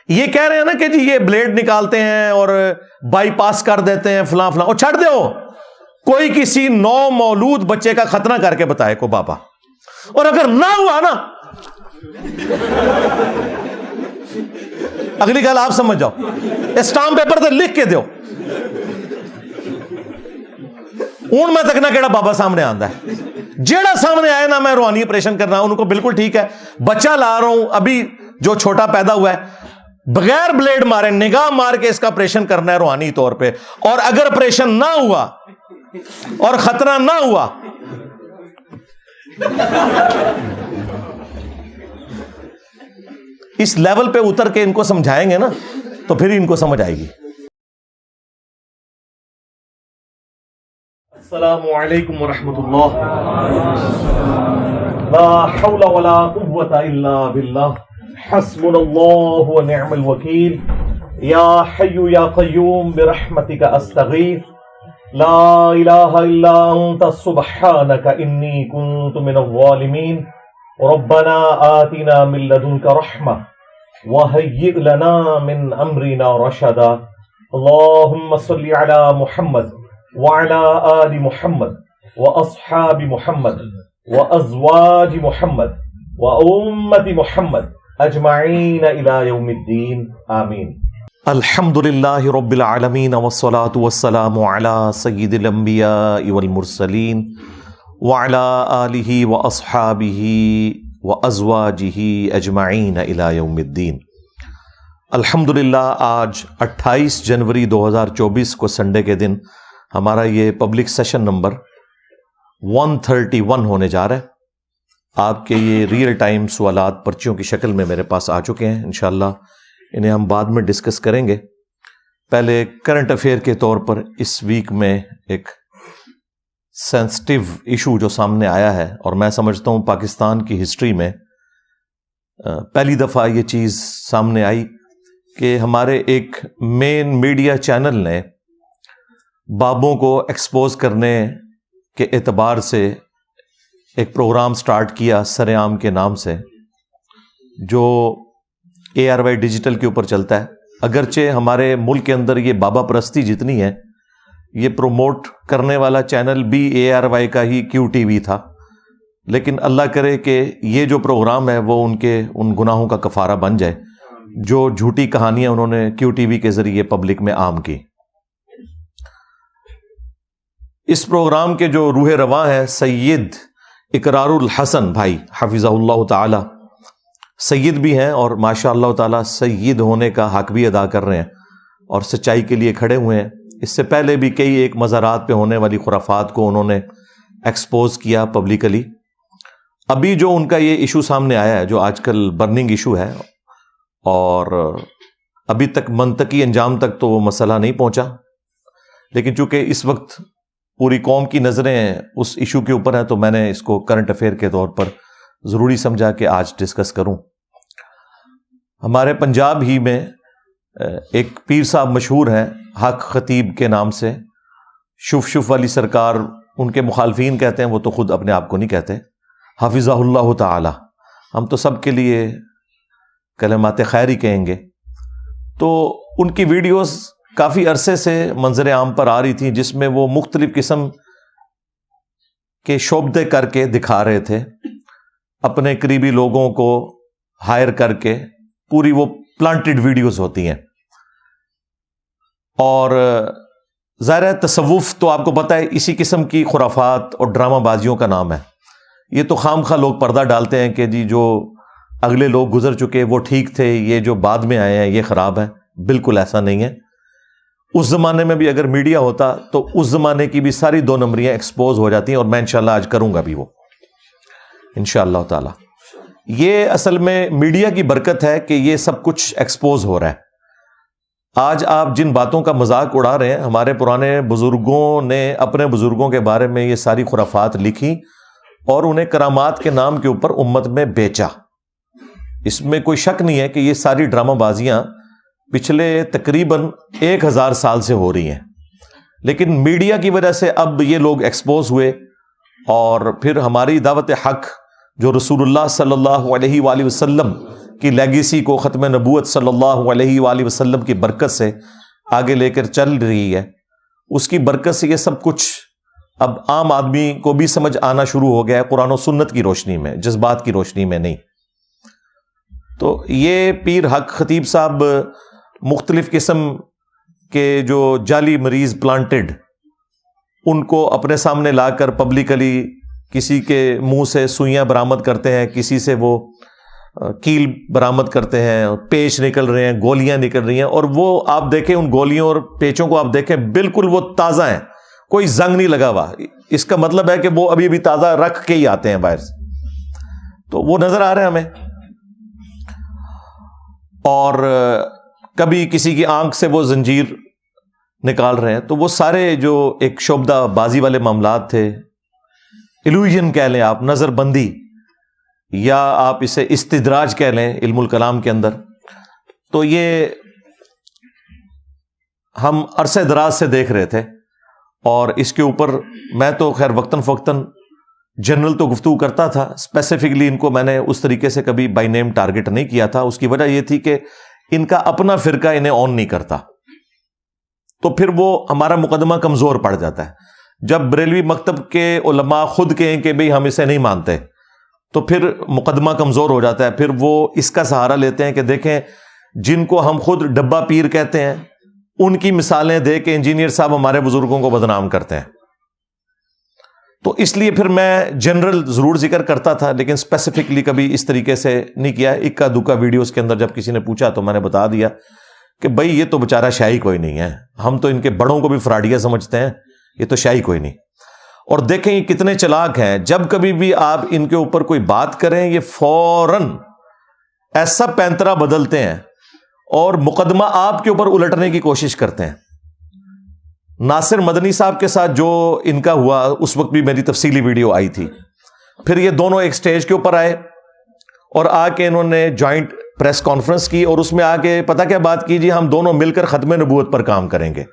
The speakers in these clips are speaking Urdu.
یہ کہہ رہے ہیں نا کہ جی یہ بلیڈ نکالتے ہیں اور بائی پاس کر دیتے ہیں فلاں فلاں، اور چھڑ دو، کوئی کسی نو مولود بچے کا ختنہ کر کے بتائے کو بابا، اور اگر نہ ہوا نا، اگلی گل آپ سمجھ جاؤ، اسٹامپ پیپر تے لکھ کے دیو، اون میں تک نہ کیڑا بابا سامنے آندا ہے، جیڑا سامنے آئے نا میں روحانی آپریشن کرنا، ان کو بالکل ٹھیک ہے، بچہ لا رہا ہوں ابھی جو چھوٹا پیدا ہوا ہے، بغیر بلیڈ مارے نگاہ مار کے اس کا آپریشن کرنا ہے روحانی طور پہ، اور اگر آپریشن نہ ہوا اور خطرہ نہ ہوا، اس لیول پہ اتر کے ان کو سمجھائیں گے نا تو پھر ان کو سمجھ آئے گی۔ السلام علیکم ورحمۃ اللہ، لا حول ولا قوۃ الا باللہ، حسبنا اللہ ونعم الوکیل، یا حی یا قیوم برحمتک استغیث، لا الہ الا انت سبحانک انی کنت من الظالمین، ربنا آتنا من لدنک رحمہ وہیئ لنا من امرنا رشدا، اللہم صل علی محمد وعلى آل محمد وأصحاب محمد وأزواج محمد وأمة محمد أجمعين إلى يوم الدين آمين۔ الحمد لله رب العالمين والصلاة والسلام على سيد الأنبياء والمرسلين وعلى آله وأصحابه وأزواجه أجمعين إلى يوم الدين۔ الحمدللہ آج 28 جنوری 2024 کو سنڈے کے دن ہمارا یہ پبلک سیشن نمبر 131 ہونے جا رہا ہے۔ آپ کے یہ ریئل ٹائم سوالات پرچیوں کی شکل میں میرے پاس آ چکے ہیں، انشاءاللہ انہیں ہم بعد میں ڈسکس کریں گے۔ پہلے کرنٹ افیئر کے طور پر اس ویک میں ایک سینسٹیو ایشو جو سامنے آیا ہے، اور میں سمجھتا ہوں پاکستان کی ہسٹری میں پہلی دفعہ یہ چیز سامنے آئی کہ ہمارے ایک مین میڈیا چینل نے بابوں کو ایکسپوز کرنے کے اعتبار سے ایک پروگرام سٹارٹ کیا سر عام کے نام سے، جو ARY ڈیجیٹل کے اوپر چلتا ہے۔ اگرچہ ہمارے ملک کے اندر یہ بابا پرستی جتنی ہے، یہ پروموٹ کرنے والا چینل بھی ARY کا ہی QTV تھا، لیکن اللہ کرے کہ یہ جو پروگرام ہے وہ ان گناہوں کا کفارہ بن جائے جو جھوٹی کہانیاں انہوں نے QTV کے ذریعے پبلک میں عام کی۔ اس پروگرام کے جو روح رواں ہیں سید اقرار الحسن بھائی حفظہ اللہ تعالی، سید بھی ہیں اور ماشاء اللہ تعالی سید ہونے کا حق بھی ادا کر رہے ہیں اور سچائی کے لیے کھڑے ہوئے ہیں۔ اس سے پہلے بھی کئی ایک مزارات پہ ہونے والی خرافات کو انہوں نے ایکسپوز کیا پبلکلی۔ ابھی جو ان کا یہ ایشو سامنے آیا ہے جو آج کل برننگ ایشو ہے، اور ابھی تک منطقی انجام تک تو وہ مسئلہ نہیں پہنچا، لیکن چونکہ اس وقت پوری قوم کی نظریں اس ایشو کے اوپر ہیں تو میں نے اس کو کرنٹ افیئر کے طور پر ضروری سمجھا کہ آج ڈسکس کروں۔ ہمارے پنجاب ہی میں ایک پیر صاحب مشہور ہیں حق خطیب کے نام سے، شف والی سرکار ان کے مخالفین کہتے ہیں، وہ تو خود اپنے آپ کو نہیں کہتے، حفظہ اللہ تعالی، ہم تو سب کے لیے کلمات خیر ہی کہیں گے۔ تو ان کی ویڈیوز کافی عرصے سے منظر عام پر آ رہی تھی، جس میں وہ مختلف قسم کے شعبدے کر کے دکھا رہے تھے، اپنے قریبی لوگوں کو ہائر کر کے، پوری وہ پلانٹڈ ویڈیوز ہوتی ہیں۔ اور ظاہر ہے تصوف تو آپ کو پتہ ہے اسی قسم کی خرافات اور ڈرامہ بازیوں کا نام ہے۔ یہ تو خام خواہ لوگ پردہ ڈالتے ہیں کہ جی جو اگلے لوگ گزر چکے وہ ٹھیک تھے، یہ جو بعد میں آئے ہیں یہ خراب ہے۔ بالکل ایسا نہیں ہے۔ اس زمانے میں بھی اگر میڈیا ہوتا تو اس زمانے کی بھی ساری 2 نمبریاں ایکسپوز ہو جاتی ہیں، اور میں انشاءاللہ آج کروں گا بھی وہ انشاءاللہ تعالی۔ یہ اصل میں میڈیا کی برکت ہے کہ یہ سب کچھ ایکسپوز ہو رہا ہے۔ آج آپ جن باتوں کا مذاق اڑا رہے ہیں، ہمارے پرانے بزرگوں نے اپنے بزرگوں کے بارے میں یہ ساری خرافات لکھی اور انہیں کرامات کے نام کے اوپر امت میں بیچا۔ اس میں کوئی شک نہیں ہے کہ یہ ساری ڈرامہ بازیاں پچھلے تقریباً 1000 سال سے ہو رہی ہیں، لیکن میڈیا کی وجہ سے اب یہ لوگ ایکسپوز ہوئے، اور پھر ہماری دعوت حق جو رسول اللہ صلی اللہ علیہ وآلہ وسلم کی لیگیسی کو ختم نبوت صلی اللہ علیہ وآلہ وسلم کی برکت سے آگے لے کر چل رہی ہے، اس کی برکت سے یہ سب کچھ اب عام آدمی کو بھی سمجھ آنا شروع ہو گیا ہے، قرآن و سنت کی روشنی میں، جذبات کی روشنی میں نہیں۔ تو یہ پیر حق خطیب صاحب مختلف قسم کے جو جعلی مریض پلانٹڈ، ان کو اپنے سامنے لا کر پبلکلی کسی کے منہ سے سوئیاں برآمد کرتے ہیں، کسی سے وہ کیل برآمد کرتے ہیں، پیچ نکل رہے ہیں، گولیاں نکل رہی ہیں، اور وہ آپ دیکھیں ان گولیوں اور پیچوں کو، آپ دیکھیں بالکل وہ تازہ ہیں، کوئی زنگ نہیں لگا ہوا۔ اس کا مطلب ہے کہ وہ ابھی بھی تازہ رکھ کے ہی آتے ہیں باہر سے، تو وہ نظر آ رہے ہیں ہمیں۔ اور کبھی کسی کی آنکھ سے وہ زنجیر نکال رہے ہیں، تو وہ سارے جو ایک شعبدہ بازی والے معاملات تھے، ایلوژن کہہ لیں آپ، نظر بندی، یا آپ اسے استدراج کہہ لیں علم الکلام کے اندر، تو یہ ہم عرصہ دراز سے دیکھ رہے تھے، اور اس کے اوپر میں تو خیر وقتاً فوقتاً جنرل تو گفتگو کرتا تھا، اسپیسیفکلی ان کو میں نے اس طریقے سے کبھی بائی نیم ٹارگٹ نہیں کیا تھا۔ اس کی وجہ یہ تھی کہ ان کا اپنا فرقہ انہیں آن نہیں کرتا، تو پھر وہ ہمارا مقدمہ کمزور پڑ جاتا ہے۔ جب بریلوی مکتب کے علماء خود کہیں کہ بھئی ہم اسے نہیں مانتے، تو پھر مقدمہ کمزور ہو جاتا ہے، پھر وہ اس کا سہارا لیتے ہیں کہ دیکھیں جن کو ہم خود ڈبہ پیر کہتے ہیں، ان کی مثالیں دے کے انجینئر صاحب ہمارے بزرگوں کو بدنام کرتے ہیں۔ تو اس لیے پھر میں جنرل ضرور ذکر کرتا تھا، لیکن اسپیسیفکلی کبھی اس طریقے سے نہیں کیا۔ اکا دکا ویڈیوز کے اندر جب کسی نے پوچھا تو میں نے بتا دیا کہ بھائی یہ تو بیچارہ شاہی کوئی نہیں ہے، ہم تو ان کے بڑوں کو بھی فراڈیا سمجھتے ہیں، یہ تو شاہی کوئی نہیں۔ اور دیکھیں یہ کتنے چلاک ہیں، جب کبھی بھی آپ ان کے اوپر کوئی بات کریں یہ فوراً ایسا پینترا بدلتے ہیں اور مقدمہ آپ کے اوپر الٹنے کی کوشش کرتے ہیں۔ ناصر مدنی صاحب کے ساتھ جو ان کا ہوا، اس وقت بھی میری تفصیلی ویڈیو آئی تھی۔ پھر یہ دونوں ایک سٹیج کے اوپر آئے اور آ کے انہوں نے جوائنٹ پریس کانفرنس کی، اور اس میں آ کے پتہ کیا بات کی، جی ہم دونوں مل کر ختم نبوت پر کام کریں گے۔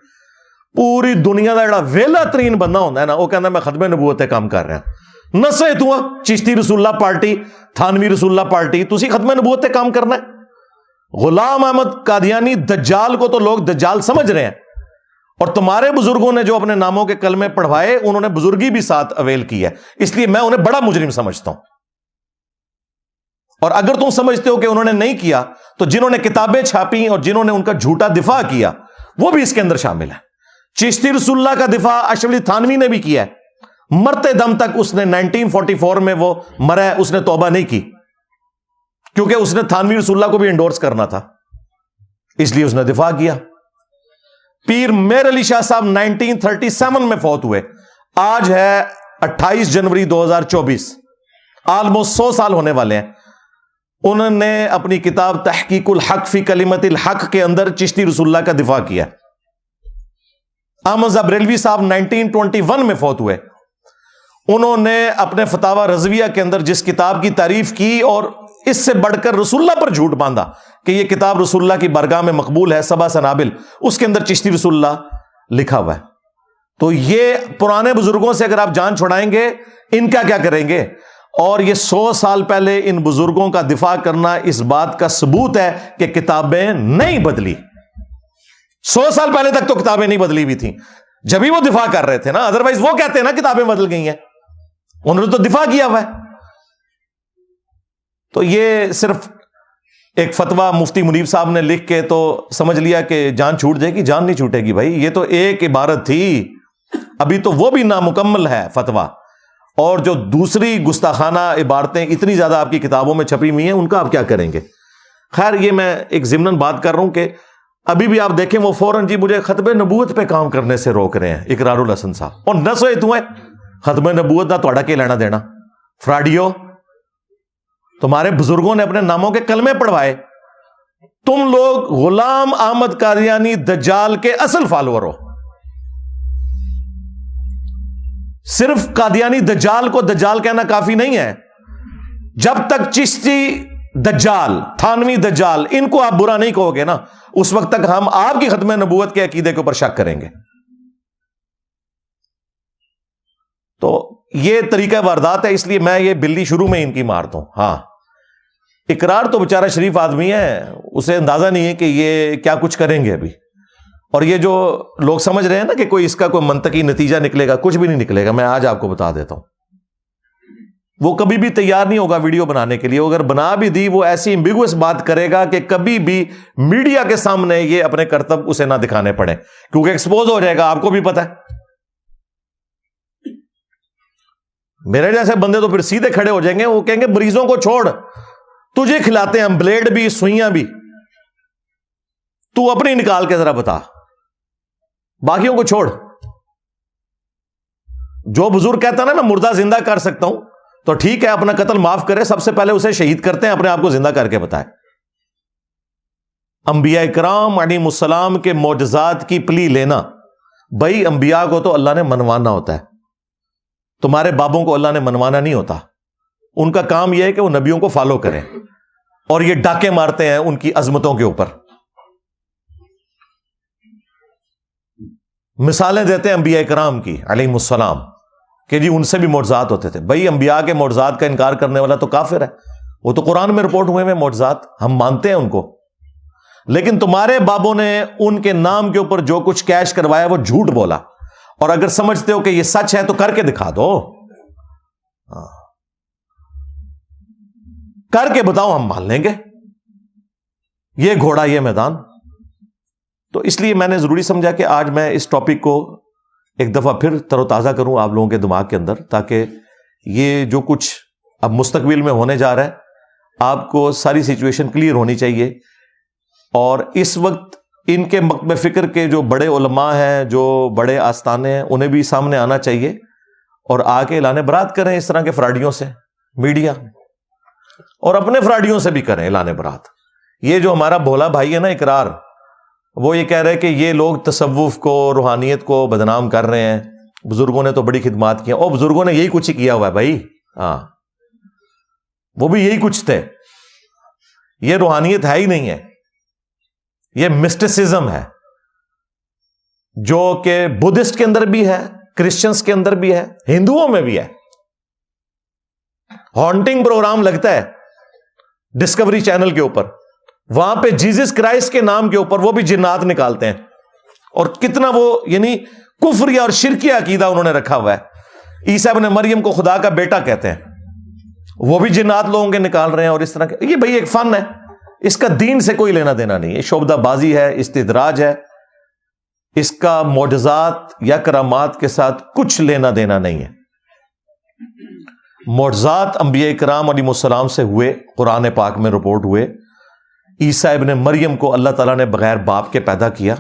پوری دنیا کا جڑا ویلا ترین بندہ ہوتا ہے نا، وہ کہنا میں ختم نبوت پہ کام کر رہا ہوں۔ نسے تو چشتی رسول اللہ پارٹی، تھانوی رسول اللہ پارٹی، تسی ختم نبوت پہ کام کرنا ہے۔ غلام احمد قادیانی دجال کو تو لوگ دجال سمجھ رہے ہیں، اور تمہارے بزرگوں نے جو اپنے ناموں کے کلمے پڑھوائے انہوں نے بزرگی بھی ساتھ اویل کی ہے، اس لیے میں انہیں بڑا مجرم سمجھتا ہوں۔ اور اگر تم سمجھتے ہو کہ انہوں نے نہیں کیا، تو جنہوں نے کتابیں چھاپی اور جنہوں نے ان کا جھوٹا دفاع کیا وہ بھی اس کے اندر شامل ہے۔ چشتی رسول اللہ کا دفاع اشرف علی تھانوی نے بھی کیا ہے، مرتے دم تک اس نے 1944 میں وہ مرا ہے، اس نے توبہ نہیں کی، کیونکہ اس نے تھانوی رسول اللہ کو بھی انڈورس کرنا تھا، اس لیے اس نے دفاع کیا۔ پیر میر علی شاہ صاحب 1937 میں فوت ہوئے، آج ہے 28 جنوری 2024، آلموسٹ 100 سال ہونے والے ہیں۔ انہوں نے اپنی کتاب تحقیق الحق فی کلمت الحق کے اندر چشتی رسول اللہ کا دفاع کیا۔ احمد رضا بریلوی صاحب 1921 میں فوت ہوئے، انہوں نے اپنے فتاوی رضویہ کے اندر جس کتاب کی تعریف کی اور اس سے بڑھ کر رسول اللہ پر جھوٹ باندھا کہ یہ کتاب رسول اللہ کی بارگاہ میں مقبول ہے، سبع سنابل، اس کے اندر چشتی رسول اللہ لکھا ہوا ہے۔ تو یہ پرانے بزرگوں سے اگر آپ جان چھڑائیں گے، ان کا کیا کریں گے؟ اور یہ 100 سال پہلے ان بزرگوں کا دفاع کرنا اس بات کا ثبوت ہے کہ کتابیں نہیں بدلی۔ 100 سال پہلے تک تو کتابیں نہیں بدلی ہوئی تھیں، جبھی وہ دفاع کر رہے تھے نا، ادروائز وہ کہتے ہیں نا کتابیں بدل گئی ہیں، انہوں نے تو دفاع کیا ہوا ہے۔ تو یہ صرف ایک فتویٰ مفتی منیب صاحب نے لکھ کے تو سمجھ لیا کہ جان چھوٹ جائے گی، جان نہیں چھوٹے گی بھائی، یہ تو ایک عبارت تھی، ابھی تو وہ بھی نامکمل ہے فتویٰ، اور جو دوسری گستاخانہ عبارتیں اتنی زیادہ آپ کی کتابوں میں چھپی ہوئی ہیں، ان کا آپ کیا کریں گے؟ خیر یہ میں ایک ضمناً بات کر رہا ہوں کہ ابھی بھی آپ دیکھیں وہ فوراً جی مجھے ختم نبوت پہ کام کرنے سے روک رہے ہیں اقرار الحسن صاحب، اور نہ سوئے تو ہے ختم نبوت دا تھوڑا کے لینا دینا، فراڈیو، تمہارے بزرگوں نے اپنے ناموں کے کلمے پڑھوائے، تم لوگ غلام احمد قادیانی دجال کے اصل فالوور ہو۔ صرف قادیانی دجال کو دجال کہنا کافی نہیں ہے، جب تک چشتی دجال، تھانوی دجال، ان کو آپ برا نہیں کہو گے نا، اس وقت تک ہم آپ کی ختم نبوت کے عقیدے کے اوپر شک کریں گے۔ تو یہ طریقہ واردات ہے، اس لیے میں یہ بلی شروع میں ان کی مارتا ہوں۔ ہاں اقرار تو بیچارہ شریف آدمی ہے، اسے اندازہ نہیں ہے کہ یہ کیا کچھ کریں گے ابھی. اور یہ جو لوگ سمجھ رہے ہیں نا کہ کوئی اس کا کوئی منطقی نتیجہ نکلے گا، کچھ بھی نہیں نکلے گا. میں آج آپ کو بتا دیتا ہوں، وہ کبھی بھی تیار نہیں ہوگا ویڈیو بنانے کے لیے. اگر بنا بھی دی وہ ایسی ایمبیگوس بات کرے گا کہ کبھی بھی میڈیا کے سامنے یہ اپنے کرتب اسے نہ دکھانے پڑے، کیونکہ ایکسپوز ہو جائے گا. آپ کو بھی پتا ہے، میرے جیسے بندے تو پھر سیدھے کھڑے ہو جائیں گے، وہ کہیں گے مریضوں کو چھوڑ، تجھے کھلاتے ہیں ہم بلیڈ بھی سوئیاں بھی، تو اپنی نکال کے ذرا بتا، باقیوں کو چھوڑ. جو بزرگ کہتا نا میں مردہ زندہ کر سکتا ہوں، تو ٹھیک ہے اپنا قتل معاف کرے، سب سے پہلے اسے شہید کرتے ہیں، اپنے آپ کو زندہ کر کے بتائے. انبیاء کرام علیہم السلام کے معجزات کی پلی لینا، بھائی انبیاء کو تو اللہ نے منوانا ہوتا ہے، تمہارے بابوں کو اللہ نے منوانا نہیں ہوتا. ان کا کام یہ ہے کہ وہ نبیوں کو فالو کریں، اور یہ ڈاکے مارتے ہیں ان کی عظمتوں کے اوپر. مثالیں دیتے ہیں انبیاء کرام کی علیہم السلام کہ جی ان سے بھی معجزات ہوتے تھے. بھائی انبیاء کے معجزات کا انکار کرنے والا تو کافر ہے. وہ تو قرآن میں رپورٹ ہوئے ہیں معجزات، ہم مانتے ہیں ان کو، لیکن تمہارے بابوں نے ان کے نام کے اوپر جو کچھ کیش کروایا وہ جھوٹ بولا. اور اگر سمجھتے ہو کہ یہ سچ ہے تو کر کے دکھا دو، کر کے بتاؤ، ہم مان لیں گے. یہ گھوڑا یہ میدان. تو اس لیے میں نے ضروری سمجھا کہ آج میں اس ٹاپک کو ایک دفعہ پھر تر و تازہ کروں آپ لوگوں کے دماغ کے اندر، تاکہ یہ جو کچھ اب مستقبل میں ہونے جا رہا ہے آپ کو ساری سچویشن کلیئر ہونی چاہیے. اور اس وقت ان کے مکتب فکر کے جو بڑے علماء ہیں، جو بڑے آستانے ہیں، انہیں بھی سامنے آنا چاہیے اور آ کے اعلان برات کریں اس طرح کے فراڈیوں سے، میڈیا، اور اپنے فراڈیوں سے بھی کریں اعلان برات. یہ جو ہمارا بھولا بھائی ہے نا اقرار، وہ یہ کہہ رہے کہ یہ لوگ تصوف کو، روحانیت کو بدنام کر رہے ہیں، بزرگوں نے تو بڑی خدمات کی ہیں. اور بزرگوں نے یہی کچھ ہی کیا ہوا ہے بھائی. ہاں، وہ بھی یہی کچھ تھے. یہ روحانیت ہے ہی نہیں ہے، یہ مسٹسزم ہے، جو کہ بدھسٹ کے اندر بھی ہے، کرسچنس کے اندر بھی ہے، ہندوؤں میں بھی ہے. ہانٹنگ پروگرام لگتا ہے ڈسکوری چینل کے اوپر، وہاں پہ جیزس کرائسٹ کے نام کے اوپر وہ بھی جنات نکالتے ہیں. اور کتنا وہ یعنی کفریہ اور شرکیہ عقیدہ انہوں نے رکھا ہوا ہے. عیسیٰ ابن مریم کو خدا کا بیٹا کہتے ہیں، وہ بھی جنات لوگوں کے نکال رہے ہیں. اور اس طرح کے یہ بھائی ایک فن ہے، اس کا دین سے کوئی لینا دینا نہیں ہے. شعبدہ بازی ہے، استدراج ہے، اس کا معجزات یا کرامات کے ساتھ کچھ لینا دینا نہیں ہے. معجزات انبیاء کرام علیہ السلام سے ہوئے، قرآن پاک میں رپورٹ ہوئے. عیسیٰ ابن مریم کو اللہ تعالیٰ نے بغیر باپ کے پیدا کیا،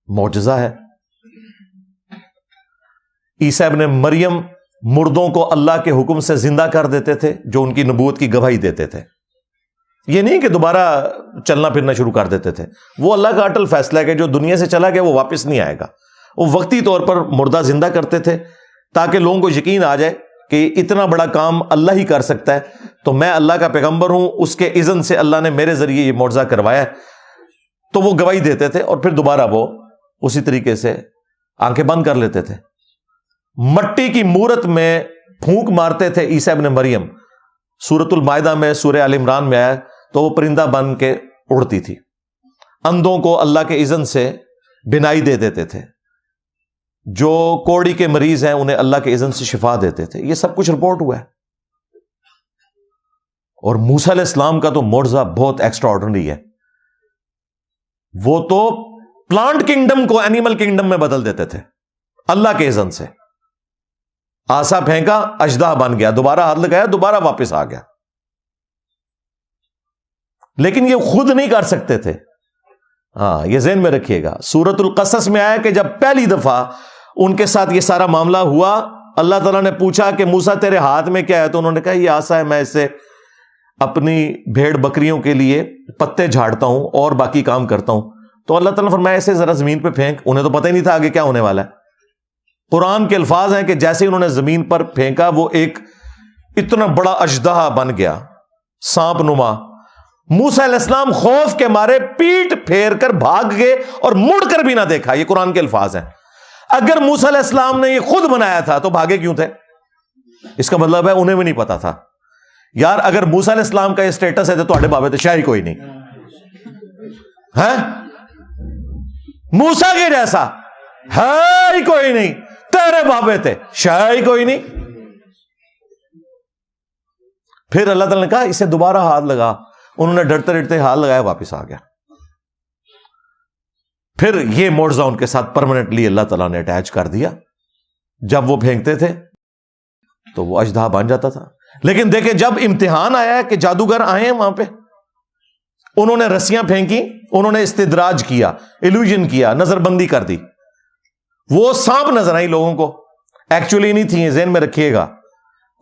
معجزہ ہے. عیسیٰ ابن مریم مردوں کو اللہ کے حکم سے زندہ کر دیتے تھے، جو ان کی نبوت کی گواہی دیتے تھے. یہ نہیں کہ دوبارہ چلنا پھرنا شروع کر دیتے تھے. وہ اللہ کا اٹل فیصلہ ہے کہ جو دنیا سے چلا گیا وہ واپس نہیں آئے گا. وہ وقتی طور پر مردہ زندہ کرتے تھے تاکہ لوگوں کو یقین آ جائے کہ اتنا بڑا کام اللہ ہی کر سکتا ہے، تو میں اللہ کا پیغمبر ہوں، اس کے اذن سے اللہ نے میرے ذریعے یہ معجزہ کروایا ہے. تو وہ گواہی دیتے تھے اور پھر دوبارہ وہ اسی طریقے سے آنکھیں بند کر لیتے تھے. مٹی کی مورت میں پھونک مارتے تھے عیسیٰ ابن مریم. سورۃ المائدہ میں، سورہ آل عمران میں آیا تو وہ پرندہ بن کے اڑتی تھی. اندھوں کو اللہ کے اذن سے بینائی دے دیتے تھے. جو کوڑی کے مریض ہیں انہیں اللہ کے اذن سے شفا دیتے تھے. یہ سب کچھ رپورٹ ہوا ہے. اور موسیٰ علیہ السلام کا تو معجزہ بہت ایکسٹرا آرڈنری ہے. وہ تو پلانٹ کنگڈم کو اینیمل کنگڈم میں بدل دیتے تھے اللہ کے اذن سے. آسا پھینکا، اژدہا بن گیا، دوبارہ ہاتھ لگایا، دوبارہ واپس آ گیا. لیکن یہ خود نہیں کر سکتے تھے. ہاں، یہ ذہن میں رکھیے گا. سورۃ القصص میں آیا کہ جب پہلی دفعہ ان کے ساتھ یہ سارا معاملہ ہوا، اللہ تعالیٰ نے پوچھا کہ موسیٰ تیرے ہاتھ میں کیا ہے؟ تو انہوں نے کہا یہ آسا ہے، میں اسے اپنی بھیڑ بکریوں کے لیے پتے جھاڑتا ہوں اور باقی کام کرتا ہوں. تو اللہ تعالیٰ نے فرمایا اسے ذرا زمین پہ پھینک. انہیں تو پتہ ہی نہیں تھا آگے کیا ہونے والا ہے. قرآن کے الفاظ ہیں کہ جیسے انہوں نے زمین پر پھینکا وہ ایک اتنا بڑا اژدہا بن گیا، سانپ نما. موسیٰ علیہ السلام خوف کے مارے پیٹ پھیر کر بھاگ گئے اور مڑ کر بھی نہ دیکھا. یہ قرآن کے الفاظ ہیں. اگر موسیٰ علیہ السلام نے یہ خود بنایا تھا تو بھاگے کیوں تھے؟ اس کا مطلب ہے انہیں بھی نہیں پتا تھا یار اگر موسیٰ علیہ السلام کا یہ اسٹیٹس ہے تو تہاڈے بابے تے شاہی کوئی نہیں ہے، موسیٰ کے جیسا ہے ہی کوئی نہیں، تیرے بابے تے شاہی کوئی نہیں. پھر اللہ تعالیٰ نے کہا اسے دوبارہ ہاتھ لگا، انہوں نے ڈرتے ڈرتے ہاتھ لگایا، واپس آ گیا. پھر یہ معجزہ ان کے ساتھ پرماننٹلی اللہ تعالیٰ نے اٹیچ کر دیا. جب وہ پھینکتے تھے تو وہ اژدہا بن جاتا تھا. لیکن دیکھیں جب امتحان آیا ہے کہ جادوگر آئے ہیں وہاں پہ، انہوں نے رسیاں پھینکی، انہوں نے استدراج کیا، ایلوژن کیا، نظر بندی کر دی، وہ سانپ نظر آئی لوگوں کو، ایکچولی نہیں تھی. ذہن میں رکھیے گا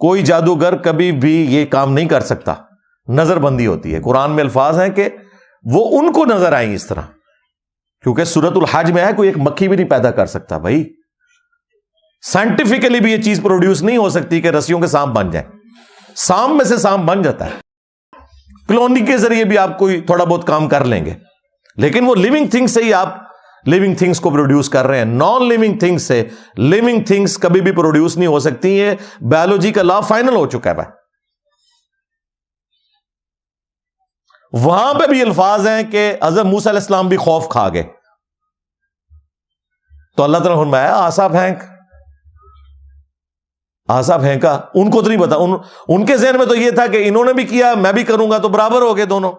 کوئی جادوگر کبھی بھی یہ کام نہیں کر سکتا، نظر بندی ہوتی ہے. قرآن میں الفاظ ہیں کہ وہ ان کو نظر آئیں اس طرح، کیونکہ سورۃ الحج میں ہے کوئی ایک مکھی بھی نہیں پیدا کر سکتا. بھائی سائنٹیفکلی بھی یہ چیز پروڈیوس نہیں ہو سکتی کہ رسیوں کے سانپ بن جائیں. سانپ میں سے سانپ بن جاتا ہے، کلوننگ کے ذریعے بھی آپ کوئی تھوڑا بہت کام کر لیں گے، لیکن وہ لیونگ تھنگ سے ہی آپ لیونگ تھنگس کو پروڈیوس کر رہے ہیں. نان لیونگ تھنگس سے لیونگ تھنگس کبھی بھی پروڈیوس نہیں ہو سکتی. یہ بایولوجی کا لا فائنل ہو چکا ہے بھائی. وہاں پہ بھی الفاظ ہیں کہ حضرت موسیٰ علیہ السلام بھی خوف کھا گئے، تو اللہ تعالیٰ نے فرمایا آسا پھینک. آسا پھینکا، ان کو تو نہیں پتا، ان کے ذہن میں تو یہ تھا کہ انہوں نے بھی کیا میں بھی کروں گا تو برابر ہو گئے دونوں.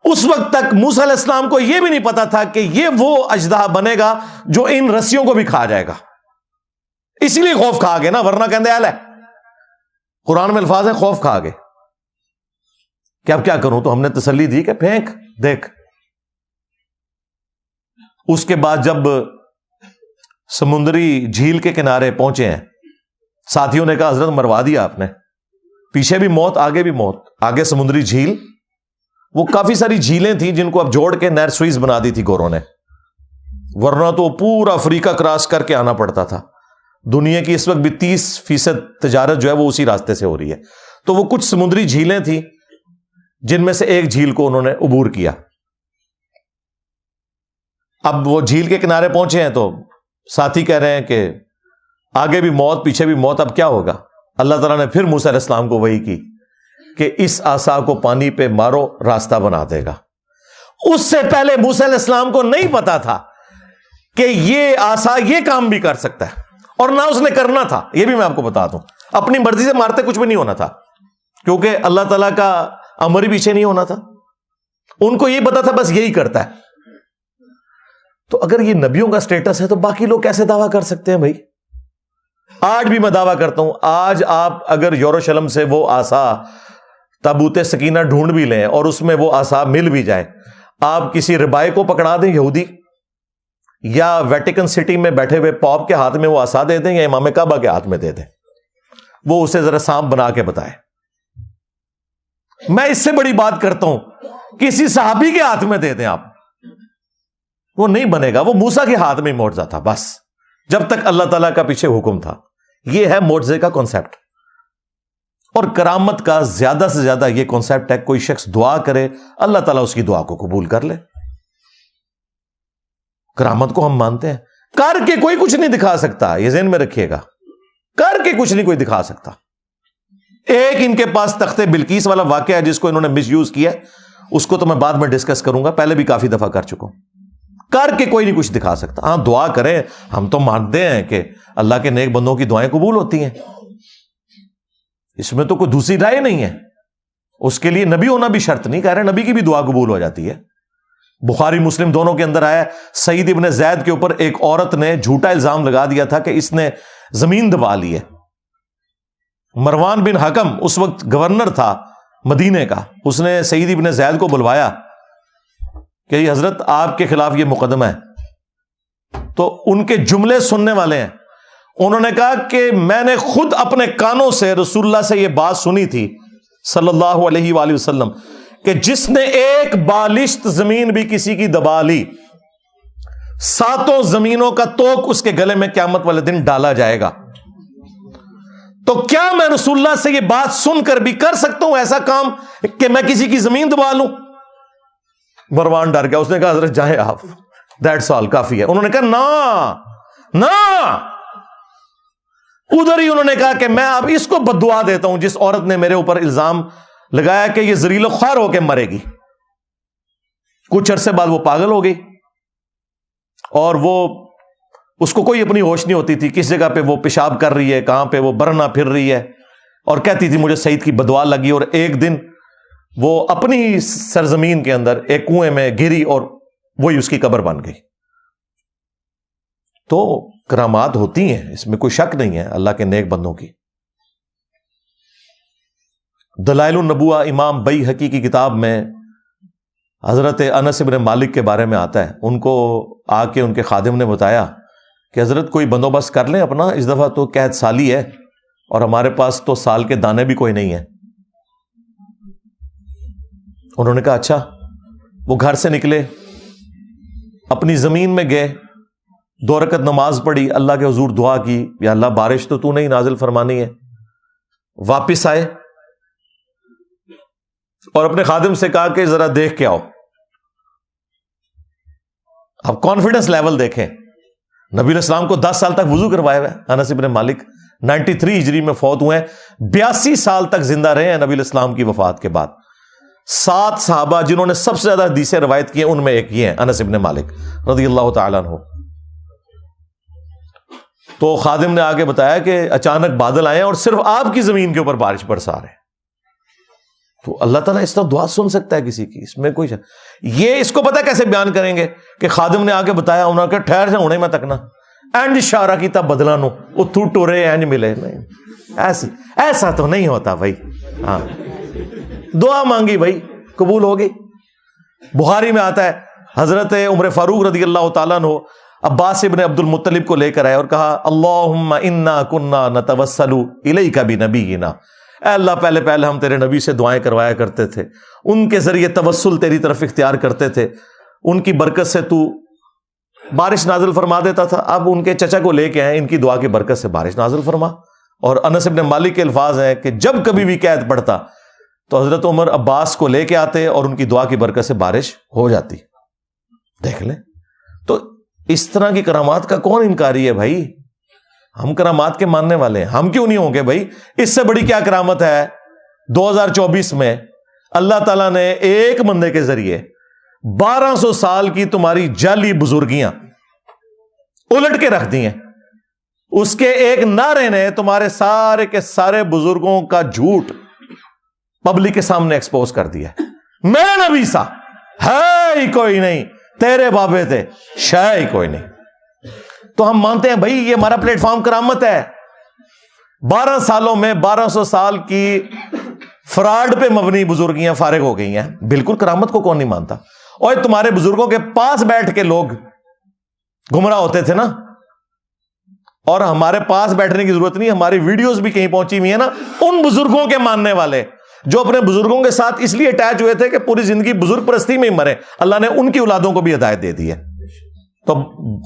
اس وقت تک موسیٰ علیہ السلام کو یہ بھی نہیں پتا تھا کہ یہ وہ اژدہا بنے گا جو ان رسیوں کو بھی کھا جائے گا. اسی لیے خوف کھا گئے نا، ورنہ کہندے ہے قرآن میں الفاظ ہیں خوف کھا گئے کہ اب کیا کروں. تو ہم نے تسلی دی کہ پھینک دیکھ. اس کے بعد جب سمندری جھیل کے کنارے پہنچے ہیں، ساتھیوں نے کہا حضرت مروا دیا آپ نے، پیچھے بھی موت آگے بھی موت. آگے سمندری جھیل، وہ کافی ساری جھیلیں تھیں جن کو اب جوڑ کے نہر سوئز بنا دی تھی گوروں نے، ورنہ تو پورا افریقہ کراس کر کے آنا پڑتا تھا. دنیا کی اس وقت بھی 30% تجارت جو ہے وہ اسی راستے سے ہو رہی ہے. تو وہ کچھ سمندری جھیلیں تھیں جن میں سے ایک جھیل کو انہوں نے عبور کیا. اب وہ جھیل کے کنارے پہنچے ہیں تو ساتھی کہہ رہے ہیں کہ آگے بھی موت پیچھے بھی موت، اب کیا ہوگا. اللہ تعالیٰ نے پھر موسیٰ علیہ السلام کو وحی کی کہ اس عصا کو پانی پہ مارو راستہ بنا دے گا. اس سے پہلے موسیٰ علیہ السلام کو نہیں پتا تھا کہ یہ عصا یہ کام بھی کر سکتا ہے، اور نہ اس نے کرنا تھا. یہ بھی میں آپ کو بتا دوں، اپنی مرضی سے مارتے کچھ بھی نہیں ہونا تھا، کیونکہ اللہ تعالیٰ کا امر ہی پیچھے نہیں ہونا تھا. ان کو یہ پتا تھا بس یہی کرتا ہے. تو اگر یہ نبیوں کا سٹیٹس ہے تو باقی لوگ کیسے دعویٰ کر سکتے ہیں بھائی. آج بھی میں دعویٰ کرتا ہوں، آج آپ اگر یروشلم سے وہ عصا تابوت سکینہ ڈھونڈ بھی لیں اور اس میں وہ عصا مل بھی جائے، آپ کسی ربائی کو پکڑا دیں یہودی، یا ویٹیکن سٹی میں بیٹھے ہوئے پاپ کے ہاتھ میں وہ عصا دے دیں یا امام کعبہ کے ہاتھ میں دے دیں، وہ اسے ذرا سانپ بنا کے بتائے. میں اس سے بڑی بات کرتا ہوں، کسی صحابی کے ہاتھ میں دے دیں آپ، وہ نہیں بنے گا. وہ موسیٰ کے ہاتھ میں معجزہ تھا بس، جب تک اللہ تعالیٰ کا پیچھے حکم تھا. یہ ہے معجزے کا کانسیپٹ. اور کرامت کا زیادہ سے زیادہ یہ کانسیپٹ ہے، کوئی شخص دعا کرے اللہ تعالیٰ اس کی دعا کو قبول کر لے. کرامت کو ہم مانتے ہیں، کر کے کوئی کچھ نہیں دکھا سکتا، یہ ذہن میں رکھیے گا، کر کے کچھ نہیں کوئی دکھا سکتا. ایک ان کے پاس تخت بلقیس والا واقعہ ہے جس کو انہوں نے مس یوز کیا، اس کو تو میں بعد میں ڈسکس کروں گا، پہلے بھی کافی دفعہ کر چکا ہوں. کر کے کوئی نہیں کچھ دکھا سکتا. ہاں دعا کریں، ہم تو مانتے ہیں کہ اللہ کے نیک بندوں کی دعائیں قبول ہوتی ہیں، اس میں تو کوئی دوسری رائے نہیں ہے. اس کے لیے نبی ہونا بھی شرط نہیں، کہہ رہے نبی کی بھی دعا قبول ہو جاتی ہے. بخاری مسلم دونوں کے اندر آیا، سعید ابن زید کے اوپر ایک عورت نے جھوٹا الزام لگا دیا تھا کہ اس نے زمین دبا لی ہے. مروان بن حکم اس وقت گورنر تھا مدینے کا، اس نے سعید ابن زید کو بلوایا کہ یہ حضرت آپ کے خلاف یہ مقدمہ ہے. تو ان کے جملے سننے والے ہیں، انہوں نے کہا کہ میں نے خود اپنے کانوں سے رسول اللہ سے یہ بات سنی تھی صلی اللہ علیہ وآلہ وسلم کہ جس نے ایک بالشت زمین بھی کسی کی دبا لی، 7 زمینوں کا توق اس کے گلے میں قیامت والے دن ڈالا جائے گا. تو کیا میں رسول اللہ سے یہ بات سن کر بھی کر سکتا ہوں ایسا کام کہ میں کسی کی زمین دبا لوں؟ مروان ڈر گیا، اس نے کہا حضرت جائیں آپ، دیٹس آل، کافی ہے. انہوں نے کہا نا نا، ادھر ہی انہوں نے کہا کہ میں اب اس کو بددعا دیتا ہوں جس عورت نے میرے اوپر الزام لگایا کہ یہ ذلیل و خوار ہو کے مرے گی. کچھ عرصے بعد وہ پاگل ہو گئی اور وہ اس کو کوئی اپنی ہوش نہیں ہوتی تھی, کس جگہ پہ وہ پیشاب کر رہی ہے, کہاں پہ وہ برنا پھر رہی ہے, اور کہتی تھی مجھے سعید کی بددعا لگی. اور ایک دن وہ اپنی ہی سرزمین کے اندر ایک کنویں میں گری اور وہی اس کی قبر بن گئی. تو کرامات ہوتی ہیں, اس میں کوئی شک نہیں ہے اللہ کے نیک بندوں کی. دلائل النبوہ امام بیہقی کی کتاب میں حضرت انس بن مالک کے بارے میں آتا ہے. ان کو آ کے ان کے خادم نے بتایا کہ حضرت کوئی بندوبست کر لیں اپنا, اس دفعہ تو قحط سالی ہے اور ہمارے پاس تو سال کے دانے بھی کوئی نہیں ہے. انہوں نے کہا اچھا. وہ گھر سے نکلے, اپنی زمین میں گئے, 2 رکعت نماز پڑھی, اللہ کے حضور دعا کی, یا اللہ بارش تو نہیں نازل فرمانی ہے. واپس آئے اور اپنے خادم سے کہا کہ ذرا دیکھ کے آؤ. اب کانفیڈنس لیول دیکھیں, نبی علیہ السلام کو 10 سال تک وضو کروائے ہوئے. انس بن مالک 93 ہجری میں فوت ہوئے ہیں, 82 سال تک زندہ رہے ہیں نبی علیہ السلام کی وفات کے بعد. 7 صحابہ جنہوں نے سب سے زیادہ حدیثیں روایت کی ہیں ان میں ایک یہ ہیں انس بن مالک رضی اللہ تعالیٰ عنہ. تو خادم نے آگے بتایا کہ اچانک بادل آئے اور صرف آپ کی زمین کے اوپر بارش برسا رہے ہیں. تو اللہ تعالیٰ اس طرح دعا سن سکتا ہے کسی کی, اس میں کوئی یہ اس کو پتہ کیسے بیان کریں گے کہ خادم نے آگے بتایا, انہوں نے کہا ٹھہر سے ہونے میں تکنا اینج اشارہ کی تب بدلا نو اتھو ٹورے اینج ملے. نہیں ایسا تو نہیں ہوتا بھائی. ہاں دعا مانگی بھائی, قبول ہوگی. بخاری میں آتا ہے حضرت عمر فاروق رضی اللہ تعالیٰ عنہ عباس ابن عبد المطلب کو لے کر آئے اور کہا اللہم انا کننا نتوسل الیک بنبینا, اے اللہ پہلے ہم تیرے نبی سے دعائیں کروایا کرتے تھے, ان کے ذریعے توسل تیری طرف اختیار کرتے تھے, ان کی برکت سے تو بارش نازل فرما دیتا تھا. اب ان کے چچا کو لے کے آئے, ان کی دعا کی برکت سے بارش نازل فرما. اور انس بن مالک کے الفاظ ہیں کہ جب کبھی بھی قحط پڑتا تو حضرت عمر عباس کو لے کے آتے اور ان کی دعا کی برکت سے بارش ہو جاتی. دیکھ لیں, تو اس طرح کی کرامات کا کون انکاری ہے بھائی؟ ہم کرامات کے ماننے والے ہیں, ہم کیوں نہیں ہوں گے بھائی؟ اس سے بڑی کیا کرامت ہے 2024 میں اللہ تعالیٰ نے ایک بندے کے ذریعے 1200 سال کی تمہاری جعلی بزرگیاں الٹ کے رکھ دی ہیں. اس کے ایک نعرے نے تمہارے سارے کے سارے بزرگوں کا جھوٹ پبلک کے سامنے ایکسپوز کر دیا. میرے نبی سا ہے ہی کوئی نہیں, تیرے بابے تھے شاہ ہی کوئی نہیں. تو ہم مانتے ہیں بھائی یہ ہمارا پلیٹ فارم کرامت ہے. 12 سالوں میں 1200 سال کی فراڈ پہ مبنی بزرگیاں فارغ ہو گئی ہیں. بالکل کرامت کو کون نہیں مانتا؟ اور تمہارے بزرگوں کے پاس بیٹھ کے لوگ گمراہ ہوتے تھے نا, اور ہمارے پاس بیٹھنے کی ضرورت نہیں, ہماری ویڈیوز بھی کہیں پہنچی ہوئی ہیں نا. ان بزرگوں کے ماننے والے جو اپنے بزرگوں کے ساتھ اس لیے اٹیچ ہوئے تھے کہ پوری زندگی بزرگ پرستی میں ہی مرے, اللہ نے ان کی اولادوں کو بھی ہدایت دے دی ہے. تو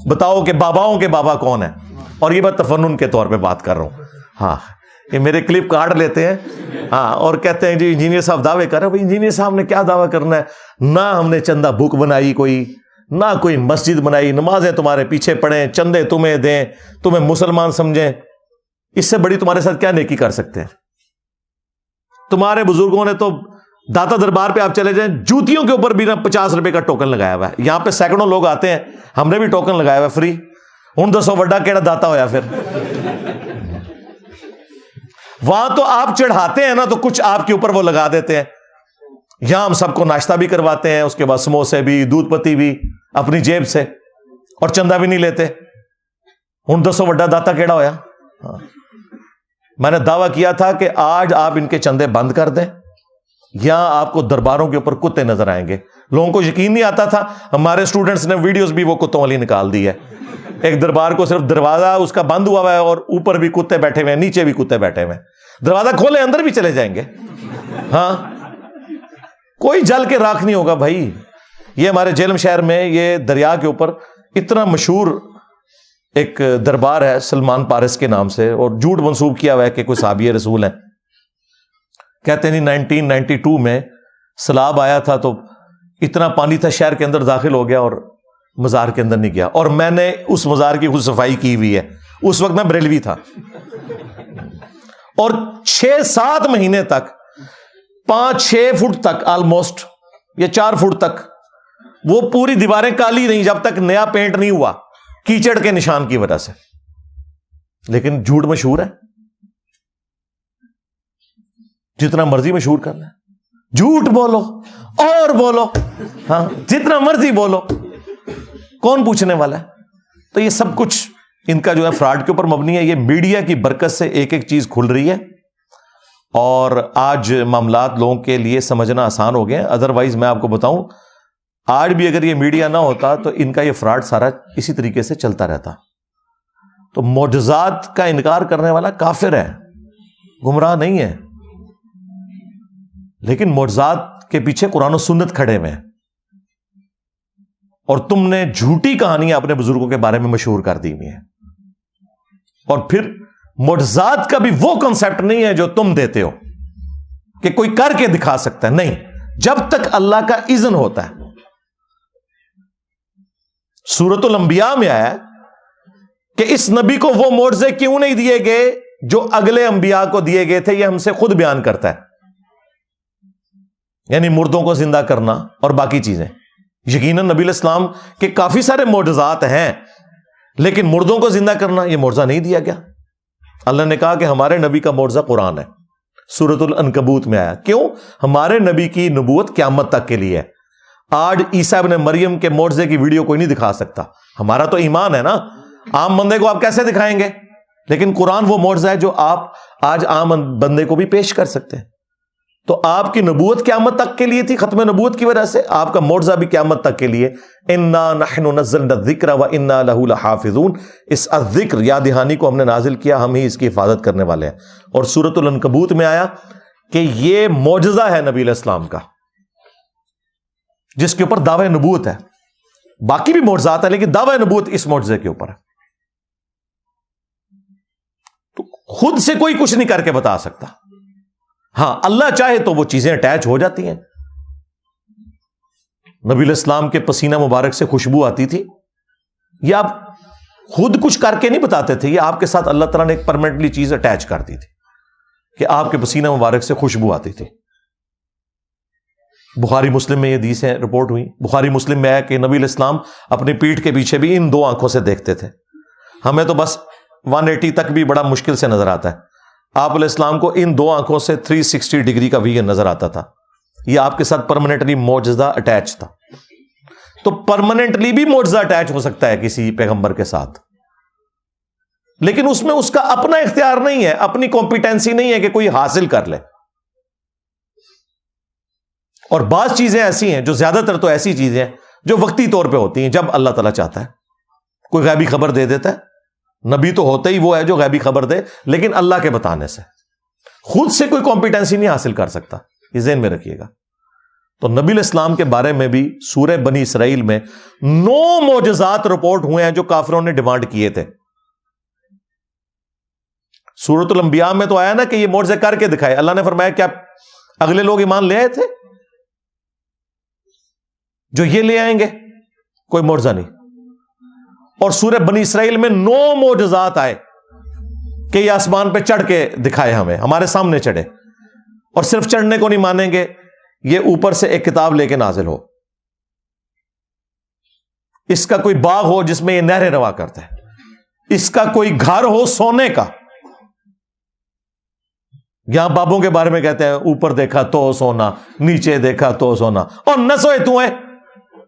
بتاؤ کہ باباؤں کے بابا کون ہیں؟ اور یہ میں تفنن کے طور پہ بات کر رہا ہوں. ہاں یہ میرے کلپ کاٹ لیتے ہیں ہاں اور کہتے ہیں جی انجینئر صاحب دعوے کر رہے ہیں. بھائی انجینئر صاحب نے کیا دعویٰ کرنا ہے؟ نہ ہم نے چندہ بک بنائی کوئی, نہ کوئی مسجد بنائی, نمازیں تمہارے پیچھے پڑھیں, چندے تمہیں دیں, تمہیں مسلمان سمجھیں. اس سے بڑی تمہارے ساتھ کیا نیکی کر سکتے ہیں؟ تمہارے بزرگوں نے تو داتا دربار پہ آپ چلے جائیں, جوتیوں کے اوپر بھی نا 50 روپے کا ٹوکن لگایا ہوا ہے. یہاں پہ سینکڑوں لوگ آتے ہیں, ہم نے بھی ٹوکن لگایا ہوا ہے فری. ہوں دسو وڈا کیڑا داتا ہویا پھر؟ وہاں تو آپ چڑھاتے ہیں نا تو کچھ آپ کے اوپر وہ لگا دیتے ہیں. یہاں ہم سب کو ناشتہ بھی کرواتے ہیں, اس کے بعد سموسے بھی, دودھ پتی بھی اپنی جیب سے, اور چندہ بھی نہیں لیتے. ہوں دسو وڈا داتا کیڑا ہویا؟ میں نے دعویٰ کیا تھا کہ آج آپ ان کے چندے بند کر دیں, یہاں آپ کو درباروں کے اوپر کتے نظر آئیں گے. لوگوں کو یقین نہیں آتا تھا, ہمارے اسٹوڈنٹس نے ویڈیوز بھی وہ کتوں والی نکال دی ہے. ایک دربار کو صرف دروازہ اس کا بند ہوا ہوا ہے اور اوپر بھی کتے بیٹھے ہوئے ہیں, نیچے بھی کتے بیٹھے ہوئے ہیں. دروازہ کھولے اندر بھی چلے جائیں گے. ہاں کوئی جل کے راکھ نہیں ہوگا بھائی. یہ ہمارے جیلم شہر میں یہ دریا کے اوپر اتنا مشہور ایک دربار ہے سلمان پارس کے نام سے, اور جھوٹ منسوب کیا ہوا ہے کہ کوئی صحابی رسول ہیں. کہتے ہیں 1992 میں سیلاب آیا تھا تو اتنا پانی تھا شہر کے اندر داخل ہو گیا اور مزار کے اندر نہیں گیا. اور میں نے اس مزار کی خود صفائی کی ہوئی ہے. اس وقت میں بریلوی تھا. اور 6-7 مہینے تک 5-6 فٹ تک آلموسٹ یا 4 فٹ تک وہ پوری دیواریں کالی نہیں جب تک نیا پینٹ نہیں ہوا کیچڑ کے نشان کی وجہ سے. لیکن جھوٹ مشہور ہے, جتنا مرضی مشہور کر لیں, جھوٹ بولو اور بولو, ہاں جتنا مرضی بولو, کون پوچھنے والا ہے؟ تو یہ سب کچھ ان کا جو ہے فراڈ کے اوپر مبنی ہے. یہ میڈیا کی برکت سے ایک ایک چیز کھل رہی ہے اور آج معاملات لوگوں کے لیے سمجھنا آسان ہو گئے ہیں. ادروائز میں آپ کو بتاؤں, آج بھی اگر یہ میڈیا نہ ہوتا تو ان کا یہ فراڈ سارا اسی طریقے سے چلتا رہتا. تو معجزات کا انکار کرنے والا کافر ہے, گمراہ نہیں ہے. لیکن معجزات کے پیچھے قرآن و سنت کھڑے ہوئے ہیں, اور تم نے جھوٹی کہانیاں اپنے بزرگوں کے بارے میں مشہور کر دی ہوئی ہیں. اور پھر معجزات کا بھی وہ کنسپٹ نہیں ہے جو تم دیتے ہو کہ کوئی کر کے دکھا سکتا ہے. نہیں, جب تک اللہ کا اذن ہوتا ہے. سورۃ الانبیاء میں آیا کہ اس نبی کو وہ معجزے کیوں نہیں دیے گئے جو اگلے انبیاء کو دیے گئے تھے. یہ ہم سے خود بیان کرتا ہے, یعنی مردوں کو زندہ کرنا اور باقی چیزیں. یقیناً نبی علیہ السلام کے کافی سارے معجزات ہیں, لیکن مردوں کو زندہ کرنا یہ معجزہ نہیں دیا گیا. اللہ نے کہا کہ ہمارے نبی کا معجزہ قرآن ہے. سورۃ العنکبوت میں آیا. کیوں؟ ہمارے نبی کی نبوت قیامت تک کے لیے ہے. آج عیسیٰ ابن مریم کے معجزے کی ویڈیو کوئی نہیں دکھا سکتا. ہمارا تو ایمان ہے نا, عام بندے کو آپ کیسے دکھائیں گے؟ لیکن قرآن وہ معجزہ ہے جو آپ آج عام بندے کو بھی پیش کر سکتے ہیں. تو آپ کی نبوت قیامت تک کے لیے تھی, ختم نبوت کی وجہ سے آپ کا معجزہ بھی قیامت تک کے لیے. انا نحن نزلنا الذکر وانا له لحافظون. اس الذکر یاد دہانی کو ہم نے نازل کیا, ہم ہی اس کی حفاظت کرنے والے ہیں. اور سورۃ العنکبوت میں آیا کہ یہ معجزہ ہے نبی علیہ السلام کا, جس کے اوپر دعوی نبوت ہے. باقی بھی معجزات ہیں لیکن دعوی نبوت اس معجزے کے اوپر ہے. تو خود سے کوئی کچھ نہیں کر کے بتا سکتا. ہاں اللہ چاہے تو وہ چیزیں اٹیچ ہو جاتی ہیں. نبی علیہ السلام کے پسینہ مبارک سے خوشبو آتی تھی, یہ آپ خود کچھ کر کے نہیں بتاتے تھے, یہ آپ کے ساتھ اللہ تعالیٰ نے ایک پرماننٹلی چیز اٹیچ کر دی تھی کہ آپ کے پسینہ مبارک سے خوشبو آتی تھی. بخاری مسلم میں یہ حدیثیں رپورٹ ہوئی. بخاری مسلم میں ہے کہ نبی علیہ السلام اپنی پیٹھ کے پیچھے بھی ان 2 آنکھوں سے دیکھتے تھے. ہمیں تو بس 180 تک بھی بڑا مشکل سے نظر آتا ہے. آپ علیہ السلام کو ان 2 آنکھوں سے 360 ڈگری کا ویژن نظر آتا تھا. یہ آپ کے ساتھ پرماننٹلی معجزہ اٹیچ تھا. تو پرماننٹلی بھی معجزہ اٹیچ ہو سکتا ہے کسی پیغمبر کے ساتھ, لیکن اس میں اس کا اپنا اختیار نہیں ہے, اپنی کمپیٹنسی نہیں ہے کہ کوئی حاصل کر لے. اور بعض چیزیں ایسی ہیں جو زیادہ تر تو ایسی چیزیں ہیں جو وقتی طور پہ ہوتی ہیں جب اللہ تعالیٰ چاہتا ہے. کوئی غیبی خبر دے دیتا ہے, نبی تو ہوتا ہی وہ ہے جو غیبی خبر دے, لیکن اللہ کے بتانے سے. خود سے کوئی کمپیٹنسی نہیں حاصل کر سکتا, یہ ذہن میں رکھیے گا. تو نبی علیہ السلام کے بارے میں بھی سورہ بنی اسرائیل میں 9 معجزات رپورٹ ہوئے ہیں جو کافروں نے ڈیمانڈ کیے تھے. سورۃ الانبیاء میں تو آیا نا کہ یہ معجزے کر کے دکھائے. اللہ نے فرمایا کیا اگلے لوگ ایمان لے آئے تھے جو یہ لے آئیں گے؟ کوئی معجزہ نہیں. اور سورہ بنی اسرائیل میں 9 معجزات آئے کہ یہ آسمان پہ چڑھ کے دکھائے, ہمیں ہمارے سامنے چڑھے. اور صرف چڑھنے کو نہیں مانیں گے, یہ اوپر سے ایک کتاب لے کے نازل ہو, اس کا کوئی باغ ہو جس میں یہ نہریں روا کرتا ہے, اس کا کوئی گھر ہو سونے کا. یہاں بابوں کے بارے میں کہتے ہیں اوپر دیکھا تو سونا, نیچے دیکھا تو سونا, اور نہ سوئے تو ہے.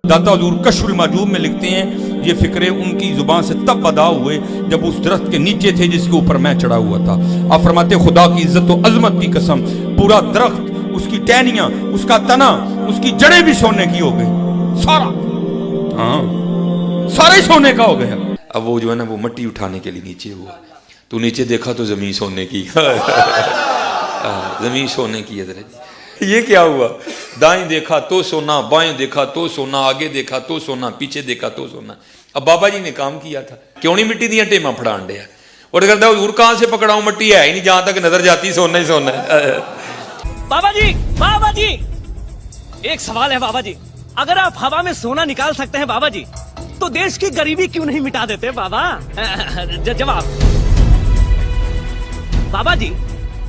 داتا حضور کشف المحجوب میں لکھتے ہیں یہ فکرے ان کی زبان سے تب ادا ہوئے جب اس درخت کے نیچے تھے جس کے اوپر میں چڑھا ہوا تھا. آپ فرماتے خدا کی عزت و عظمت کی قسم, پورا درخت, اس کی ٹہنیاں, اس کا تنا, اس کی جڑیں بھی سونے کی ہو گئی, سارا, ہاں سارا ہی سونے کا ہو گیا. اب وہ جو ہے نا وہ مٹی اٹھانے کے لیے نیچے ہوا, تو نیچے دیکھا تو زمین سونے کی, زمین سونے کی. حضرت یہ کیا ہوا؟ دائیں دیکھا تو سونا, بائیں دیکھا تو سونا, آگے دیکھا تو سونا, پیچھے دیکھا تو سونا. اب بابا جی نے کام کیا تھا, کیوں نہیں مٹی دیا ٹیما پھڑان دیا, اور کرتا حضور کہاں سے پکڑاؤں, مٹی ہے ہی نہیں, جہاں تک نظر جاتی سونا ہی سونا ہے. بابا جی ایک سوال ہے بابا جی, اگر آپ ہوا میں سونا نکال سکتے ہیں بابا جی تو دیش کی غریبی کیوں نہیں مٹا دیتے بابا؟ جواب. بابا جی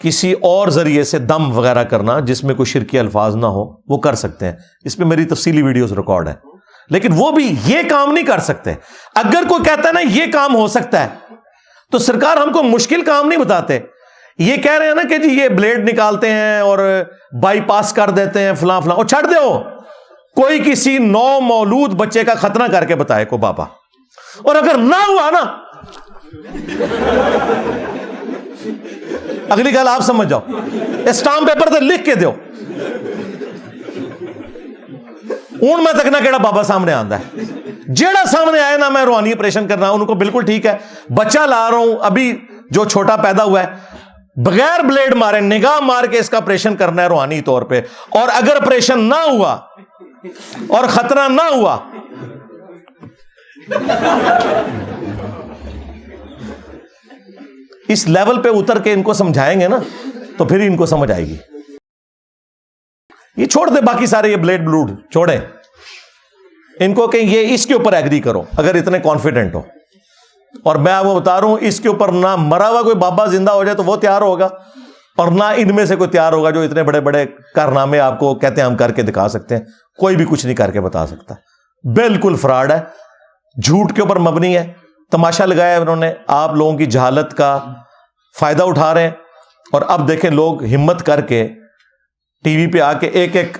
کسی اور ذریعے سے دم وغیرہ کرنا جس میں کوئی شرکی الفاظ نہ ہو وہ کر سکتے ہیں. اس پہ میری تفصیلی ویڈیوز ریکارڈ ہیں. لیکن وہ بھی یہ کام نہیں کر سکتے. اگر کوئی کہتا ہے نا یہ کام ہو سکتا ہے تو سرکار ہم کو مشکل کام نہیں بتاتے. یہ کہہ رہے ہیں نا کہ جی یہ بلیڈ نکالتے ہیں اور بائی پاس کر دیتے ہیں فلاں فلاں, اور چھڑ دے ہو کوئی کسی نو مولود بچے کا ختنہ کر کے بتائے کو بابا, اور اگر نہ ہوا نا اگلی گل آپ سمجھ جاؤ, اسٹامپ پیپر تے لکھ کے دیو اون میں تکنا کیڑا بابا سامنے آندا ہے. جیڑا سامنے آئے نا میں روحانی آپریشن کرنا ان کو بالکل ٹھیک ہے. بچہ لا رہا ہوں ابھی جو چھوٹا پیدا ہوا ہے بغیر بلیڈ مارے نگاہ مار کے اس کا آپریشن کرنا ہے روحانی طور پہ, اور اگر آپریشن نہ ہوا اور خطرہ نہ ہوا اس لیول پہ اتر کے ان کو سمجھائیں گے نا تو پھر ان کو سمجھ آئے گی. یہ چھوڑ دے باقی سارے یہ بلیڈ بلوڈ چھوڑیں, ان کو کہیں یہ اس کے اوپر ایگری کرو اگر اتنے کانفیڈنٹ ہو. اور میں وہ بتا رہا ہوں اس کے اوپر نہ مرا ہوا کوئی بابا زندہ ہو جائے تو وہ تیار ہوگا, اور نہ ان میں سے کوئی تیار ہوگا جو اتنے بڑے بڑے کارنامے آپ کو کہتے ہیں ہم کر کے دکھا سکتے ہیں. کوئی بھی کچھ نہیں کر کے بتا سکتا. بالکل فراڈ ہے, جھوٹ کے اوپر مبنی ہے. تماشا لگایا انہوں نے, آپ لوگوں کی جہالت کا فائدہ اٹھا رہے ہیں. اور اب دیکھیں لوگ ہمت کر کے ٹی وی پہ آ کے ایک ایک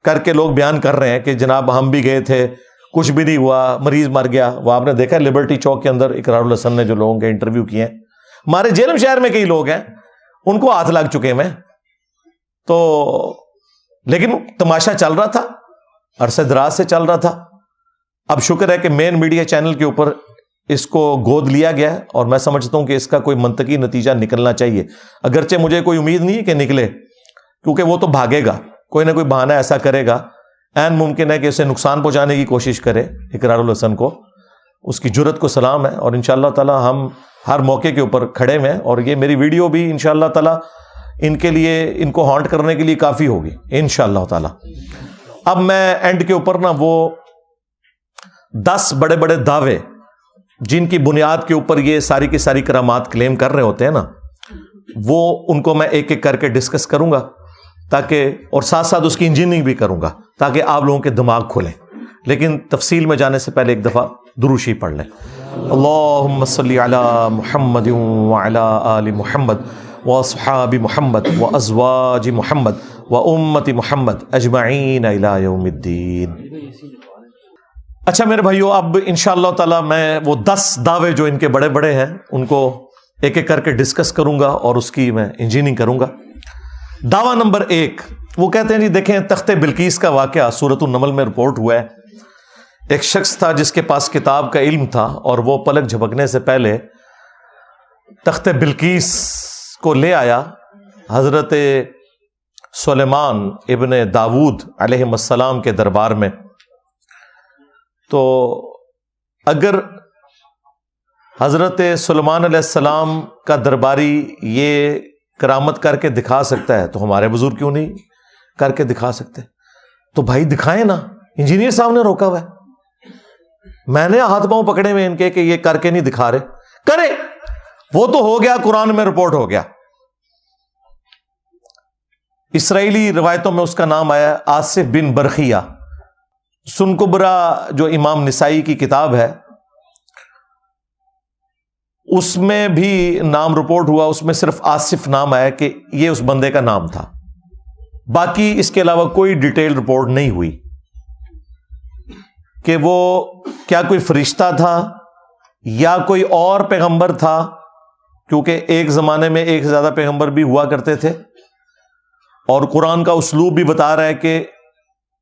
کر کے لوگ بیان کر رہے ہیں کہ جناب ہم بھی گئے تھے کچھ بھی نہیں ہوا, مریض مر گیا. وہ آپ نے دیکھا لبرٹی چوک کے اندر اقرار الحسن نے جو لوگوں کے انٹرویو کیے ہیں, ہمارے جیلم شہر میں کئی لوگ ہیں ان کو ہاتھ لگ چکے ہیں. تو لیکن تماشا چل رہا تھا, عرصے دراز سے چل رہا تھا. اب شکر ہے کہ مین میڈیا چینل کے اوپر اس کو گود لیا گیا ہے, اور میں سمجھتا ہوں کہ اس کا کوئی منطقی نتیجہ نکلنا چاہیے. اگرچہ مجھے کوئی امید نہیں ہے کہ نکلے, کیونکہ وہ تو بھاگے گا, کوئی نہ کوئی بہانہ ایسا کرے گا, این ممکن ہے کہ اسے نقصان پہنچانے کی کوشش کرے اقرار الحسن کو. اس کی جرت کو سلام ہے, اور انشاءاللہ تعالی ہم ہر موقع کے اوپر کھڑے ہوئے ہیں, اور یہ میری ویڈیو بھی انشاءاللہ تعالی ان کے لیے, ان کو ہانٹ کرنے کے لیے کافی ہوگی انشاءاللہ تعالی. اب میں اینڈ کے اوپر نا وہ 10 بڑے بڑے دعوے جن کی بنیاد کے اوپر یہ ساری کی ساری کرامات کلیم کر رہے ہوتے ہیں نا, وہ ان کو میں ایک ایک کر کے ڈسکس کروں گا تاکہ, اور ساتھ ساتھ اس کی انجینئرنگ بھی کروں گا تاکہ آپ لوگوں کے دماغ کھلیں. لیکن تفصیل میں جانے سے پہلے ایک دفعہ درود شریف پڑھ لیں. اللہم صلی علی محمد وعلی آل محمد واصحاب محمد وازواج محمد وامت محمد اجمعین الی یوم الدین. اچھا میرے بھائیو, اب انشاءاللہ تعالی میں وہ 10 دعوے جو ان کے بڑے بڑے ہیں ان کو ایک ایک کر کے ڈسکس کروں گا اور اس کی میں انجینئرنگ کروں گا. دعویٰ نمبر 1, وہ کہتے ہیں جی دیکھیں تخت بلقیس کا واقعہ سورۃ النمل میں رپورٹ ہوا ہے. ایک شخص تھا جس کے پاس کتاب کا علم تھا, اور وہ پلک جھپکنے سے پہلے تخت بلقیس کو لے آیا حضرت سلیمان ابن داود علیہ السلام کے دربار میں. تو اگر حضرت سلیمان علیہ السلام کا درباری یہ کرامت کر کے دکھا سکتا ہے تو ہمارے بزرگ کیوں نہیں کر کے دکھا سکتے؟ تو بھائی دکھائیں نا. انجینئر صاحب نے روکا ہوا ہے, میں نے ہاتھ پاؤں پکڑے ہوئے ان کے کہ یہ کر کے نہیں دکھا رہے, کرے. وہ تو ہو گیا, قرآن میں رپورٹ ہو گیا. اسرائیلی روایتوں میں اس کا نام آیا آصف بن برخیہ. سن کبرا جو امام نسائی کی کتاب ہے اس میں بھی نام رپورٹ ہوا, اس میں صرف آصف نام آیا کہ یہ اس بندے کا نام تھا. باقی اس کے علاوہ کوئی ڈیٹیل رپورٹ نہیں ہوئی کہ وہ کیا کوئی فرشتہ تھا یا کوئی اور پیغمبر تھا, کیونکہ ایک زمانے میں ایک سے زیادہ پیغمبر بھی ہوا کرتے تھے, اور قرآن کا اسلوب بھی بتا رہا ہے کہ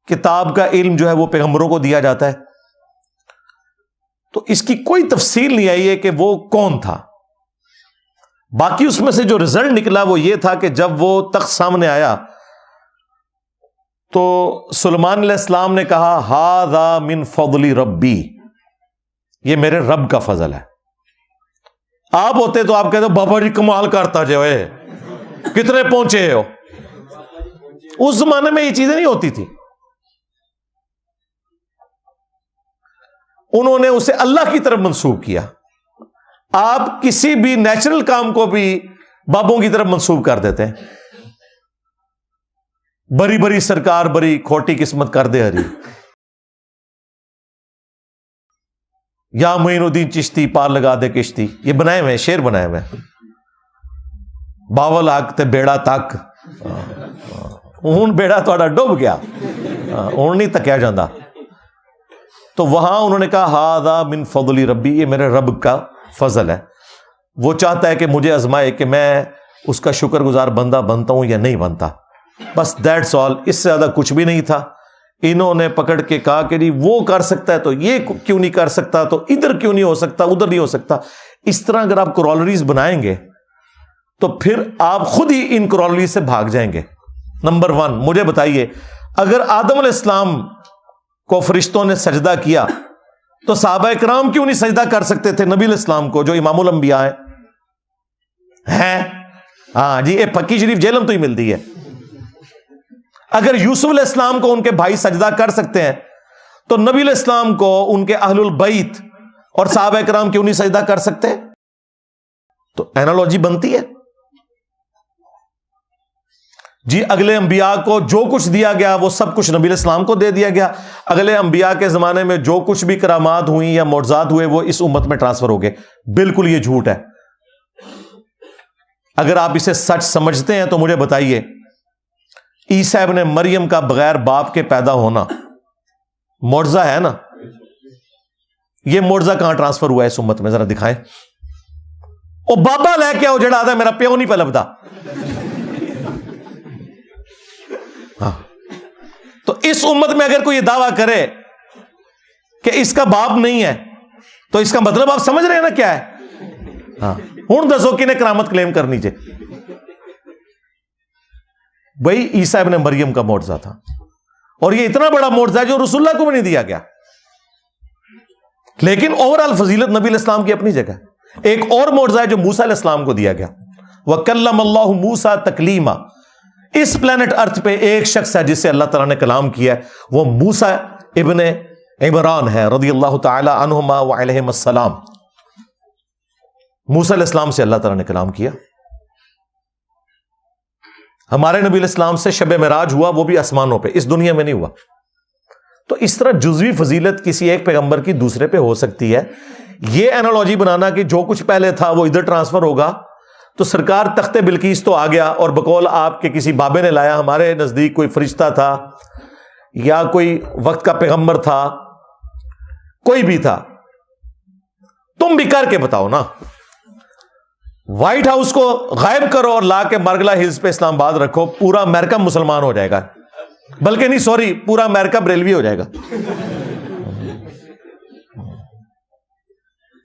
کتاب کا علم جو ہے وہ پیغمبروں کو دیا جاتا ہے. تو اس کی کوئی تفصیل نہیں آئی ہے کہ وہ کون تھا. باقی اس میں سے جو رزلٹ نکلا وہ یہ تھا کہ جب وہ تخت سامنے آیا تو سلیمان علیہ السلام نے کہا ھذا من فضل ربی, یہ میرے رب کا فضل ہے. آپ ہوتے تو آپ کہتے بابا جی کمال کرتا جو ہے, کتنے پہنچے ہو. اس زمانے میں یہ چیزیں نہیں ہوتی تھی. انہوں نے اسے اللہ کی طرف منسوب کیا. آپ کسی بھی نیچرل کام کو بھی بابوں کی طرف منسوب کر دیتے ہیں. بری بری سرکار بری کھوٹی قسمت کر دے ہری. یا معین الدین چشتی پار لگا دے کشتی. یہ بنائے ہوئے شعر بنائے ہوئے. باول حق تے بیڑا تک ہوں بیڑا تھوڑا ڈوب گیا ہوں نہیں تکیا جاندہ. تو وہاں انہوں نے کہا ہذا من فضل ربی, یہ میرے رب کا فضل ہے. وہ چاہتا ہے کہ مجھے آزمائے کہ میں اس کا شکر گزار بندہ بنتا ہوں یا نہیں بنتا. بس دیٹس آل. اس سے زیادہ کچھ بھی نہیں تھا. انہوں نے پکڑ کے کہا کہ نہیں وہ کر سکتا ہے تو یہ کیوں نہیں کر سکتا, تو ادھر کیوں نہیں ہو سکتا, ادھر نہیں ہو سکتا. اس طرح اگر آپ کرولریز بنائیں گے تو پھر آپ خود ہی ان کرولریز سے بھاگ جائیں گے. نمبر 1, مجھے بتائیے اگر آدم علیہ السلام کو فرشتوں نے سجدہ کیا تو صحابہ کرام کیوں نہیں سجدہ کر سکتے تھے نبی علیہ السلام کو جو امام الانبیاء ہیں؟ ہاں جی, یہ پکی شریف جیلم تو ہی ملتی ہے. اگر یوسف علیہ السلام کو ان کے بھائی سجدہ کر سکتے ہیں تو نبی علیہ السلام کو ان کے اہل البیت اور صحابہ کرام کیوں نہیں سجدہ کر سکتے؟ تو اینالوجی بنتی ہے. جی اگلے انبیاء کو جو کچھ دیا گیا وہ سب کچھ نبی علیہ السلام کو دے دیا گیا. اگلے انبیاء کے زمانے میں جو کچھ بھی کرامات ہوئی یا معجزات ہوئے وہ اس امت میں ٹرانسفر ہو گئے. بالکل یہ جھوٹ ہے. اگر آپ اسے سچ سمجھتے ہیں تو مجھے بتائیے عیسیٰ ابن مریم کا بغیر باپ کے پیدا ہونا معجزہ ہے نا؟ یہ معجزہ کہاں ٹرانسفر ہوا ہے اس امت میں؟ ذرا دکھائیں. او بابا لے کے آؤ جڑا آتا ہے میرا پیو نہیں پلبدا. ہاں تو اس امت میں اگر کوئی یہ دعویٰ کرے کہ اس کا باپ نہیں ہے تو اس کا مطلب آپ سمجھ رہے ہیں نا کیا ہے؟ ہاں ہوں دسو کنے کرامت کلیم کرنی چاہیے. بھائی عیسیٰ ابن مریم کا معجزہ تھا اور یہ اتنا بڑا معجزہ ہے جو رسول اللہ کو بھی نہیں دیا گیا. لیکن اوورآل فضیلت نبی علیہ السلام کی اپنی جگہ. ایک اور معجزہ ہے جو موسیٰ علیہ السلام کو دیا گیا. وَكَلَّمَ اللَّهُ مُوسَىٰ تَكْلِيمًا. اس پلانٹ ارتھ پہ ایک شخص ہے جس سے اللہ تعالیٰ نے کلام کیا ہے, وہ موسیٰ ابن عمران ہے رضی اللہ تعالی عنہما وعلیہم السلام. موسیٰ علیہ السلام سے اللہ تعالیٰ نے کلام کیا. ہمارے نبی علیہ السلام سے شب معراج ہوا, وہ بھی آسمانوں پہ, اس دنیا میں نہیں ہوا. تو اس طرح جزوی فضیلت کسی ایک پیغمبر کی دوسرے پہ ہو سکتی ہے. یہ اینالوجی بنانا کہ جو کچھ پہلے تھا وہ ادھر ٹرانسفر ہوگا, تو سرکار تخت بلقیس تو آ گیا اور بقول آپ کے کسی بابے نے لایا, ہمارے نزدیک کوئی فرشتہ تھا یا کوئی وقت کا پیغمبر تھا, کوئی بھی تھا, تم بھی کر کے بتاؤ نا. وائٹ ہاؤس کو غائب کرو اور لا کے مرگلا ہلز پہ اسلام آباد رکھو, پورا امریکہ مسلمان ہو جائے گا. بلکہ نہیں سوری, پورا امریکہ بریلوی ہو جائے گا.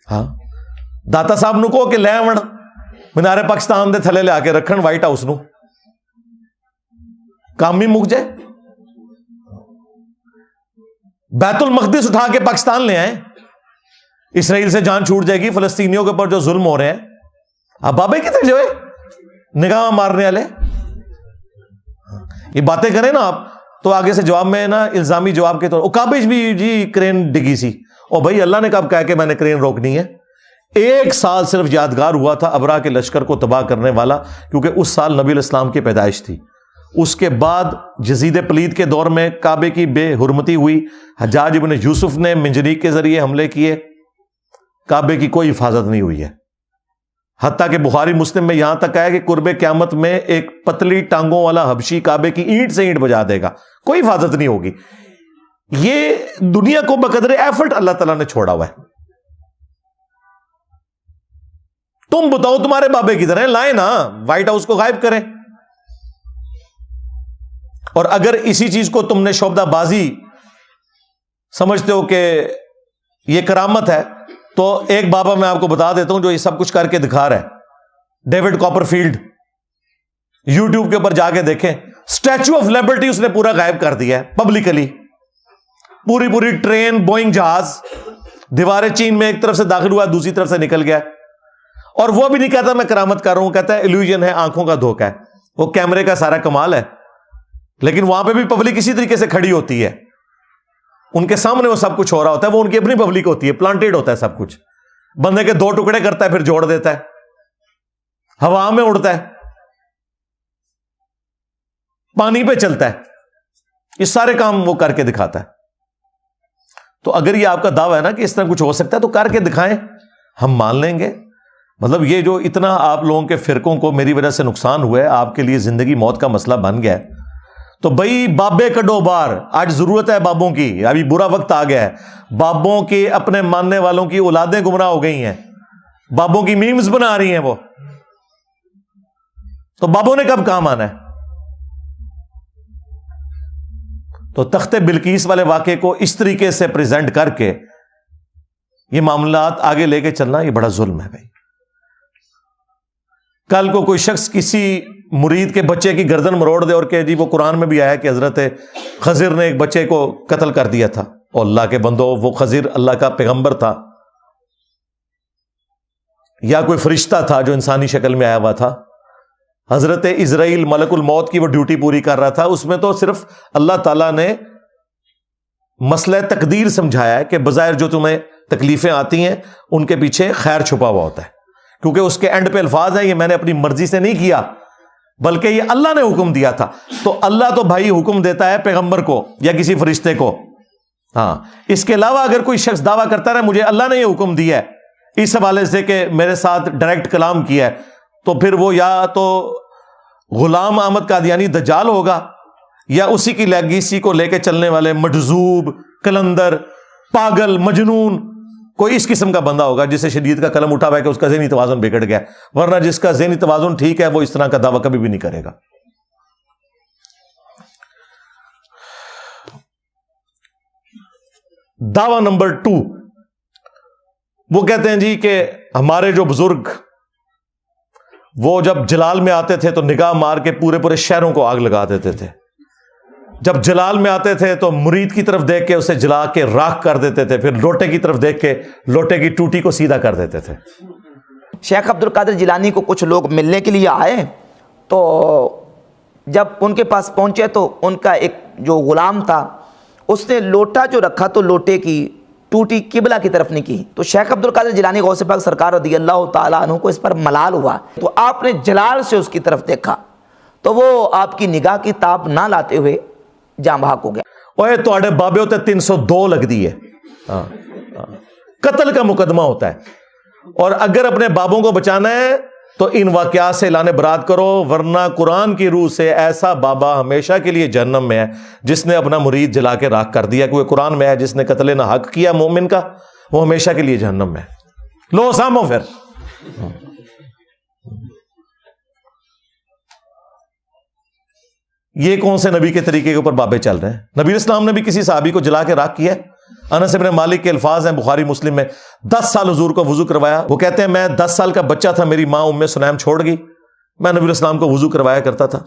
ہاں داتا صاحب نو کہو کہ لے آون مینار پاکستان دے تھلے لے آ کے رکھن وائٹ ہاؤس نو, کام بھی مک جائے. بیت المقدس اٹھا کے پاکستان لے آئیں, اسرائیل سے جان چھوٹ جائے گی. فلسطینیوں کے اوپر جو ظلم ہو رہے ہیں, اب بابے کتنے جو ہے نگاہ مارنے والے یہ باتیں کریں نا آپ, تو آگے سے جواب میں نا الزامی جواب کے طور او کابج بھی جی کرین ڈگی سی, او بھائی اللہ نے کب کہا کہ میں نے کرین روکنی ہے؟ 1 سال صرف یادگار ہوا تھا ابرا کے لشکر کو تباہ کرنے والا, کیونکہ اس سال نبی علیہ السلام کی پیدائش تھی. اس کے بعد جزید پلید کے دور میں کعبے کی بے حرمتی ہوئی, حجاج ابن یوسف نے منجنیق کے ذریعے حملے کیے, کعبے کی کوئی حفاظت نہیں ہوئی ہے. حتیٰ کہ بخاری مسلم میں یہاں تک آیا کہ قرب قیامت میں ایک پتلی ٹانگوں والا حبشی کعبے کی اینٹ سے اینٹ بجا دے گا, کوئی حفاظت نہیں ہوگی. یہ دنیا کو بقدر ایفرٹ اللہ تعالیٰ نے چھوڑا ہوا ہے. تم بتاؤ تمہارے بابے کی طرح لائیں نا, وائٹ ہاؤس کو غائب کریں. اور اگر اسی چیز کو تم نے شعبدہ بازی سمجھتے ہو کہ یہ کرامت ہے, تو ایک بابا میں آپ کو بتا دیتا ہوں جو یہ سب کچھ کر کے دکھا رہا ہے, ڈیوڈ کاپر فیلڈ. یوٹیوب کے اوپر جا کے دیکھیں, اسٹیچو آف لبرٹی اس نے پورا غائب کر دیا ہے پبلکلی. پوری ٹرین, بوئنگ جہاز دیوار چین میں ایک طرف سے داخل ہوا, دوسری طرف سے نکل گیا. اور وہ بھی نہیں کہتا میں کرامت کر رہا ہوں, کہتا ہے ایلیوژن ہے, آنکھوں کا دھوکہ ہے. وہ کیمرے کا سارا کمال ہے, لیکن وہاں پہ بھی پبلک اسی طریقے سے کھڑی ہوتی ہے. ان کے سامنے وہ سب کچھ ہو رہا ہوتا ہے, وہ ان کی اپنی پبلک ہوتی ہے, پلانٹیڈ ہوتا ہے سب کچھ. بندے کے 2 ٹکڑے کرتا ہے پھر جوڑ دیتا ہے. ہوا میں اڑتا ہے, پانی پہ چلتا ہے, یہ سارے کام وہ کر کے دکھاتا ہے. تو اگر یہ آپ کا دعویٰ ہے نا کہ اس طرح کچھ ہو سکتا ہے تو کر کے دکھائیں, ہم مان لیں گے. مطلب یہ جو اتنا آپ لوگوں کے فرقوں کو میری وجہ سے نقصان ہوا ہے, آپ کے لیے زندگی موت کا مسئلہ بن گیا ہے, تو بھائی بابے کڈو بار, آج ضرورت ہے بابوں کی, ابھی برا وقت آ گیا ہے. بابوں کی اپنے ماننے والوں کی اولادیں گمراہ ہو گئی ہیں, بابوں کی میمز بنا رہی ہیں وہ, تو بابوں نے کب کام آنا ہے؟ تو تخت بلقیس والے واقعے کو اس طریقے سے پریزنٹ کر کے یہ معاملات آگے لے کے چلنا, یہ بڑا ظلم ہے بھائی. کل کو کوئی شخص کسی مرید کے بچے کی گردن مروڑ دے اور کہ جی وہ قرآن میں بھی آیا کہ حضرت خضر نے ایک بچے کو قتل کر دیا تھا, اور اللہ کے بندو وہ خضر اللہ کا پیغمبر تھا یا کوئی فرشتہ تھا جو انسانی شکل میں آیا ہوا تھا. حضرت اسرائیل ملک الموت کی وہ ڈیوٹی پوری کر رہا تھا, اس میں تو صرف اللہ تعالیٰ نے مسئلہ تقدیر سمجھایا ہے کہ بظاہر جو تمہیں تکلیفیں آتی ہیں ان کے پیچھے خیر چھپا ہوا ہوتا ہے, کیونکہ اس کے اینڈ پہ الفاظ ہیں یہ میں نے اپنی مرضی سے نہیں کیا بلکہ یہ اللہ نے حکم دیا تھا. تو اللہ تو بھائی حکم دیتا ہے پیغمبر کو یا کسی فرشتے کو. ہاں, اس کے علاوہ اگر کوئی شخص دعویٰ کرتا رہے مجھے اللہ نے یہ حکم دیا ہے اس حوالے سے کہ میرے ساتھ ڈائریکٹ کلام کیا ہے, تو پھر وہ یا تو غلام احمد قادیانی دجال ہوگا یا اسی کی لیگیسی کو لے کے چلنے والے مجذوب, کلندر, پاگل, مجنون, کوئی اس قسم کا بندہ ہوگا جسے شریعت کا قلم اٹھا ہوا ہے کہ اس کا ذہنی توازن بگڑ گیا. ورنہ جس کا ذہنی توازن ٹھیک ہے وہ اس طرح کا دعویٰ کبھی بھی نہیں کرے گا. دعویٰ نمبر 2, وہ کہتے ہیں جی کہ ہمارے جو بزرگ وہ جب جلال میں آتے تھے تو نگاہ مار کے پورے پورے شہروں کو آگ لگا دیتے تھے, جب جلال میں آتے تھے تو مرید کی طرف دیکھ کے اسے جلا کے راکھ کر دیتے تھے, پھر لوٹے کی طرف دیکھ کے لوٹے کی ٹوٹی کو سیدھا کر دیتے تھے. شیخ عبد القادر جیلانی کو کچھ لوگ ملنے کے لیے آئے, تو جب ان کے پاس پہنچے تو ان کا ایک جو غلام تھا اس نے لوٹا جو رکھا تو لوٹے کی ٹوٹی قبلہ کی طرف نہیں کی. تو شیخ عبد القادر جیلانی غوث پاک سرکار رضی اللہ تعالیٰ عنہ کو اس پر ملال ہوا, تو آپ نے جلال سے اس کی طرف دیکھا تو وہ آپ کی نگاہ کی تاب نہ لاتے ہوئے جاں بحق ہو گیا. اوے تواڈے بابے ہوتے 302 لگ دی ہے, قتل کا مقدمہ ہوتا ہے, اور اگر اپنے بابوں کو بچانا ہے تو ان واقعات سے اعلان برات کرو, ورنہ قرآن کی روح سے ایسا بابا ہمیشہ کے لیے جہنم میں ہے جس نے اپنا مرید جلا کے راکھ کر دیا. کیونکہ قرآن میں ہے جس نے قتل نہ حق کیا مومن کا وہ ہمیشہ کے لیے جہنم میں ہے. لو سامو پھر. یہ کون سے نبی کے طریقے کے اوپر بابے چل رہے ہیں؟ نبی اسلام نے بھی کسی صحابی کو جلا کے راکھ کیا ہے. انس بن مالک کے الفاظ ہیں بخاری مسلم میں, 10 سال حضور کو وضو کروایا. وہ کہتے ہیں میں 10 سال کا بچہ تھا, میری ماں ام سلیم چھوڑ گئی, میں نبی الاسلام کو وضو کروایا کرتا تھا.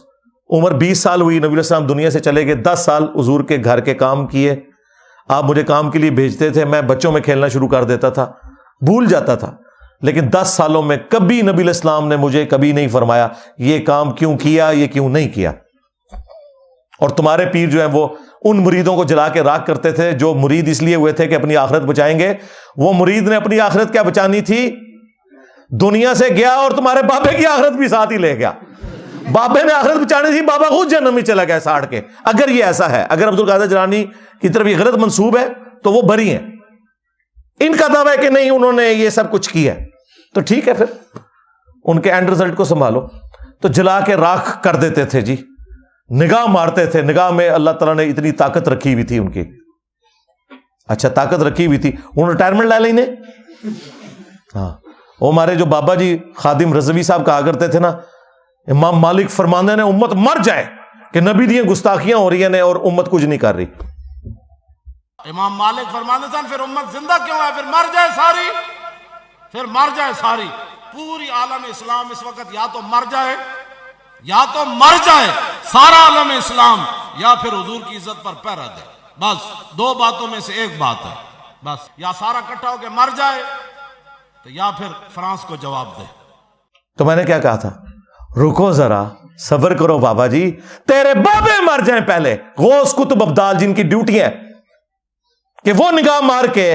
عمر 20 سال ہوئی, نبی الاسلام دنیا سے چلے گئے. 10 سال حضور کے گھر کے کام کیے, آپ مجھے کام کے لیے بھیجتے تھے, میں بچوں میں کھیلنا شروع کر دیتا تھا, بھول جاتا تھا. لیکن 10 سالوں میں کبھی نبی الاسلام نے مجھے کبھی نہیں فرمایا یہ کام کیوں کیا, یہ کیوں نہیں کیا. اور تمہارے پیر جو ہیں وہ ان مریدوں کو جلا کے راکھ کرتے تھے جو مرید اس لیے ہوئے تھے کہ اپنی آخرت بچائیں گے. وہ مرید نے اپنی آخرت کیا بچانی تھی, دنیا سے گیا اور تمہارے بابے کی آخرت بھی ساتھ ہی لے گیا. بابے نے آخرت بچانی تھی, بابا خود جہنم میں چلا گیا ساڑ کے. اگر یہ ایسا ہے, اگر عبد القادر جیلانی کی طرف یہ غلط منسوب ہے تو وہ بری ہیں. ان کا دعویٰ ہے کہ نہیں انہوں نے یہ سب کچھ کیا تو ٹھیک ہے, پھر ان کے اینڈ رزلٹ کو سنبھالو. تو جلا کے راکھ کر دیتے تھے جی, نگاہ مارتے تھے. نگاہ میں اللہ تعالیٰ نے اتنی طاقت رکھی ہوئی تھی ان کی. اچھا طاقت رکھی ہوئی تھی, انہوں نے ریٹائرمنٹ لے لی. ہاں, وہ ہمارے جو بابا جی خادم رضوی صاحب کہا کرتے تھے نا, امام مالک فرماندے نے امت مر جائے کہ نبی دی گستاخیاں ہو رہی ہیں اور امت کچھ نہیں کر رہی. امام مالک فرماتے تھے پھر امت زندہ کیوں ہے, پھر مر جائے ساری, پھر مر جائے ساری. پوری عالم اسلام اس وقت یا تو مر جائے, یا تو مر جائے سارا عالم اسلام, یا پھر حضور کی عزت پر پیرا دے. بس 2 باتوں میں سے ایک بات ہے بس, یا سارا اکٹھا ہو کے مر جائے تو یا پھر فرانس کو جواب دے. تو میں نے کیا کہا تھا, رکو ذرا صبر کرو بابا جی, تیرے بابے مر جائیں پہلے. غوث کتب ابدال جن کی ڈیوٹی ہے کہ وہ نگاہ مار کے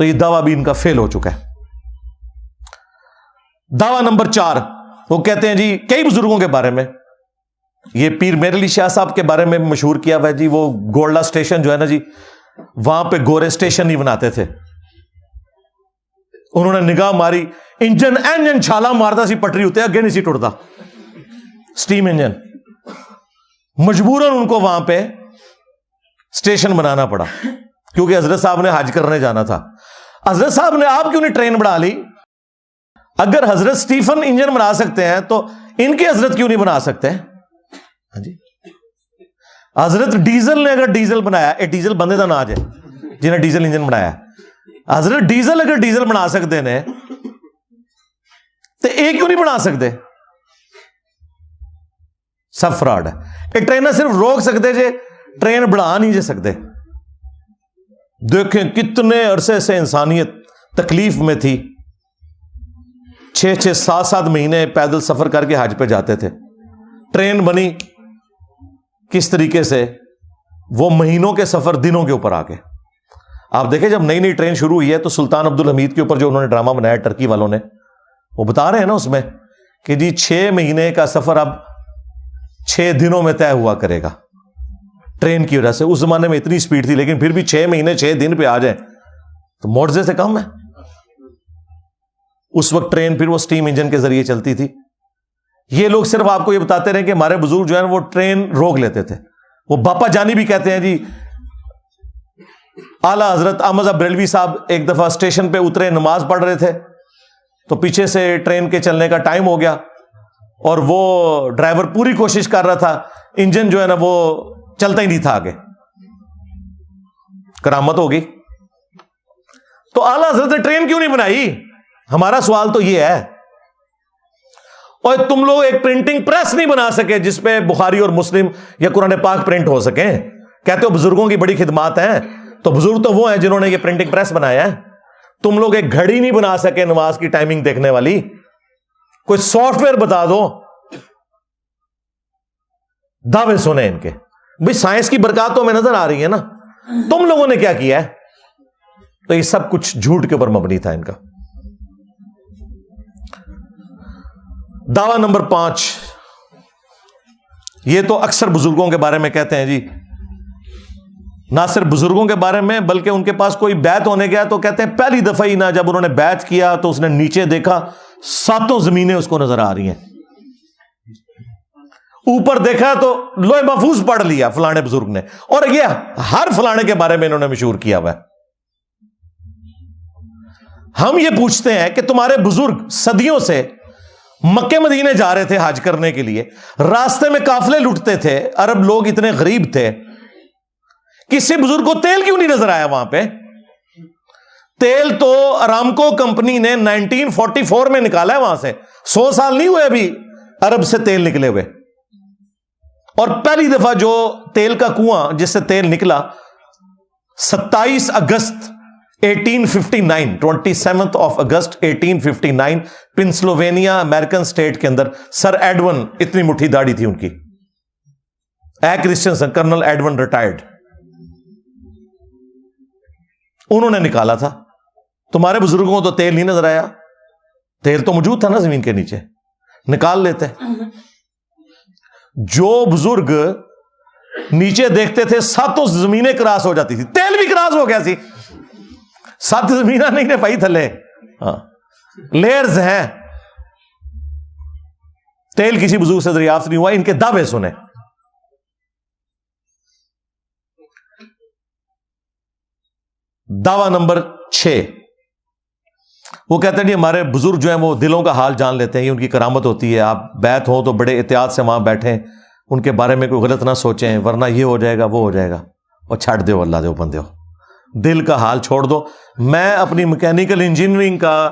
تو یہ دعویٰ بھی ان کا فیل ہو چکا ہے. دعویٰ نمبر 4، وہ کہتے ہیں جی کئی بزرگوں کے بارے میں، یہ پیر میر علی شاہ صاحب کے بارے میں مشہور کیا ہوا ہے جی، وہ گولڈا اسٹیشن جو ہے نا جی، وہاں پہ گورے اسٹیشن نہیں بناتے تھے. انہوں نے نگاہ ماری، انجن چھالا مارتا سی پٹری ہوتے اگے نہیں سی ٹوٹتا، سٹیم انجن. مجبوراً ان کو وہاں پہ اسٹیشن بنانا پڑا کیونکہ حضرت صاحب نے حج کرنے جانا تھا. حضرت صاحب نے آپ کیوں نہیں ٹرین بنا لی؟ اگر حضرت اسٹیفن انجن بنا سکتے ہیں تو ان کے حضرت کیوں نہیں بنا سکتے؟ ہاں جی، حضرت ڈیزل نے اگر ڈیزل بنایا، ڈیزل بندے کا ناج ہے جنہیں ڈیزل انجن بنایا، حضرت ڈیزل اگر ڈیزل بنا سکتے ہیں تو ایک کیوں نہیں بنا سکتے؟ سب فراڈ ہے. یہ ٹرین صرف روک سکتے جے، ٹرین بڑھا نہیں جے سکتے. دیکھیں کتنے عرصے سے انسانیت تکلیف میں تھی، 6 7 مہینے پیدل سفر کر کے حج پہ جاتے تھے. ٹرین بنی کس طریقے سے، وہ مہینوں کے سفر دنوں کے اوپر آ گئے. آپ دیکھیں جب نئی ٹرین شروع ہوئی ہے تو سلطان عبد الحمید کے اوپر جو انہوں نے ڈرامہ بنایا ٹرکی والوں نے، وہ بتا رہے ہیں نا اس میں کہ جی 6 مہینے کا سفر اب 6 دنوں میں طے ہوا کرے گا ٹرین کی وجہ سے. اس زمانے میں اتنی سپیڈ تھی لیکن پھر بھی 6 مہینے 6 دن پہ آ جائیں تو معجزے سے کم ہے. اس وقت ٹرین پھر وہ سٹیم انجن کے ذریعے چلتی تھی. یہ لوگ صرف آپ کو یہ بتاتے رہے کہ ہمارے بزرگ جو ہے وہ ٹرین روک لیتے تھے. وہ باپا جانی بھی کہتے ہیں جی، اعلیٰ حضرت احمد صاحب بریلوی صاحب ایک دفعہ اسٹیشن پہ اترے، نماز پڑھ رہے تھے تو پیچھے سے ٹرین کے چلنے کا ٹائم ہو گیا اور وہ ڈرائیور پوری کوشش کر رہا تھا، انجن جو ہے نا وہ چلتا ہی نہیں تھا آگے. کرامت ہو گئی. تو اعلیٰ حضرت نے ٹرین کیوں نہیں بنائی؟ ہمارا سوال تو یہ ہے. اور تم لوگ ایک پرنٹنگ پریس نہیں بنا سکے جس پہ بخاری اور مسلم یا قرآن پاک پرنٹ ہو سکیں. کہتے ہو بزرگوں کی بڑی خدمات ہیں، تو بزرگ تو وہ ہیں جنہوں نے یہ پرنٹنگ پریس بنایا ہے. تم لوگ ایک گھڑی نہیں بنا سکے نماز کی ٹائمنگ دیکھنے والی. کوئی سافٹ ویئر بتا دو. دعوے سنیں ان کے، بھئی سائنس کی برکات تو ہمیں نظر آ رہی ہے نا، تم لوگوں نے کیا کیا ہے؟ تو یہ سب کچھ جھوٹ کے اوپر مبنی تھا ان کا. دعویٰ نمبر 5، یہ تو اکثر بزرگوں کے بارے میں کہتے ہیں جی، نہ صرف بزرگوں کے بارے میں بلکہ ان کے پاس کوئی بیعت ہونے گیا تو کہتے ہیں پہلی دفعہ ہی نہ جب انہوں نے بیعت کیا تو اس نے نیچے دیکھا 7 زمینیں اس کو نظر آ رہی ہیں، اوپر دیکھا تو لوح محفوظ پڑھ لیا فلانے بزرگ نے. اور یہ ہر فلانے کے بارے میں انہوں نے مشہور کیا ہوا ہے. ہم یہ پوچھتے ہیں کہ تمہارے بزرگ صدیوں سے مکے مدینے جا رہے تھے حج کرنے کے لیے، راستے میں قافلے لوٹتے تھے، عرب لوگ اتنے غریب تھے، کسی بزرگ کو تیل کیوں نہیں نظر آیا وہاں پہ؟ تیل تو ارامکو کمپنی نے 1944 میں نکالا ہے وہاں سے، 100 سال نہیں ہوئے ابھی عرب سے تیل نکلے ہوئے. اور پہلی دفعہ جو تیل کا کنواں جس سے تیل نکلا 27 اگست 1859، 27 اگست 1859 پنسلوینیا امریکن اسٹیٹ کے اندر، سر ایڈون، اتنی مٹھی داڑھی تھی ان کی، کرسچنسن، کرنل ایڈون ریٹائرڈ، انہوں نے نکالا تھا. تمہارے بزرگوں کو تو تیل نہیں نظر آیا. تیل تو موجود تھا نا زمین کے نیچے، نکال لیتے. جو بزرگ نیچے دیکھتے تھے 7 زمینیں کراس ہو جاتی تھی، تیل بھی کراس ہو گیا سی. 7 زمینہ نہیں نے پائی تھلے، ہاں لیئرز ہیں. تیل کسی بزرگ سے دریافت نہیں ہوا. ان کے دعوے سنیں. دعویٰ نمبر 6، وہ کہتے ہیں جی ہمارے بزرگ جو ہیں وہ دلوں کا حال جان لیتے ہیں، یہ ان کی کرامت ہوتی ہے. آپ بیعت ہو تو بڑے احتیاط سے وہاں بیٹھیں، ان کے بارے میں کوئی غلط نہ سوچیں ورنہ یہ ہو جائے گا وہ ہو جائے گا. اور چھاڑ دو، اللہ دو بندے ہو، دل کا حال چھوڑ دو. میں اپنی میکینیکل انجینئرنگ کا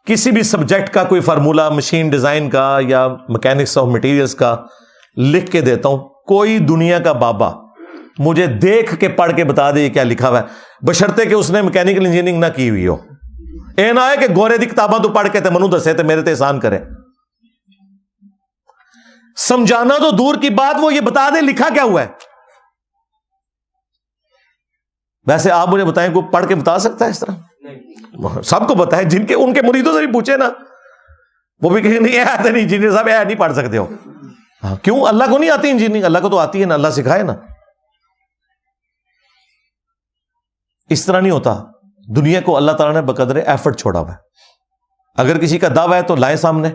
کسی بھی سبجیکٹ کا کوئی فارمولا، مشین ڈیزائن کا یا میکینکس آف مٹیریلز کا لکھ کے دیتا ہوں. کوئی دنیا کا بابا مجھے دیکھ کے پڑھ کے بتا دے کیا لکھا ہوا ہے، بشرطے کہ اس نے میکینیکل انجینئرنگ نہ کی ہوئی ہو. اے نہ ہے کہ گورے دی کتاباں تو پڑھ کے تے منو دسے تے میرے تے احسان کرے. سمجھانا تو دور کی بات، وہ یہ بتا دے لکھا کیا ہوا ہے. ویسے آپ مجھے بتائیں کوئی پڑھ کے بتا سکتا ہے اس طرح؟ سب کو پتا ہے, جن کے ان کے مریدوں سے بھی پوچھے نا, وہ بھی کہیں نہیں آتے نہیں انجینئر صاحب, نہیں پڑھ سکتے ہو. کیوں؟ اللہ کو نہیں آتی انجینئرنگ؟ اللہ کو تو آتی ہے نا, اللہ سکھائے نا. اس طرح نہیں ہوتا. دنیا کو اللہ تعالیٰ نے بقدر ایفرٹ چھوڑا ہوا ہے. اگر کسی کا دعویٰ ہے تو لائیں سامنے.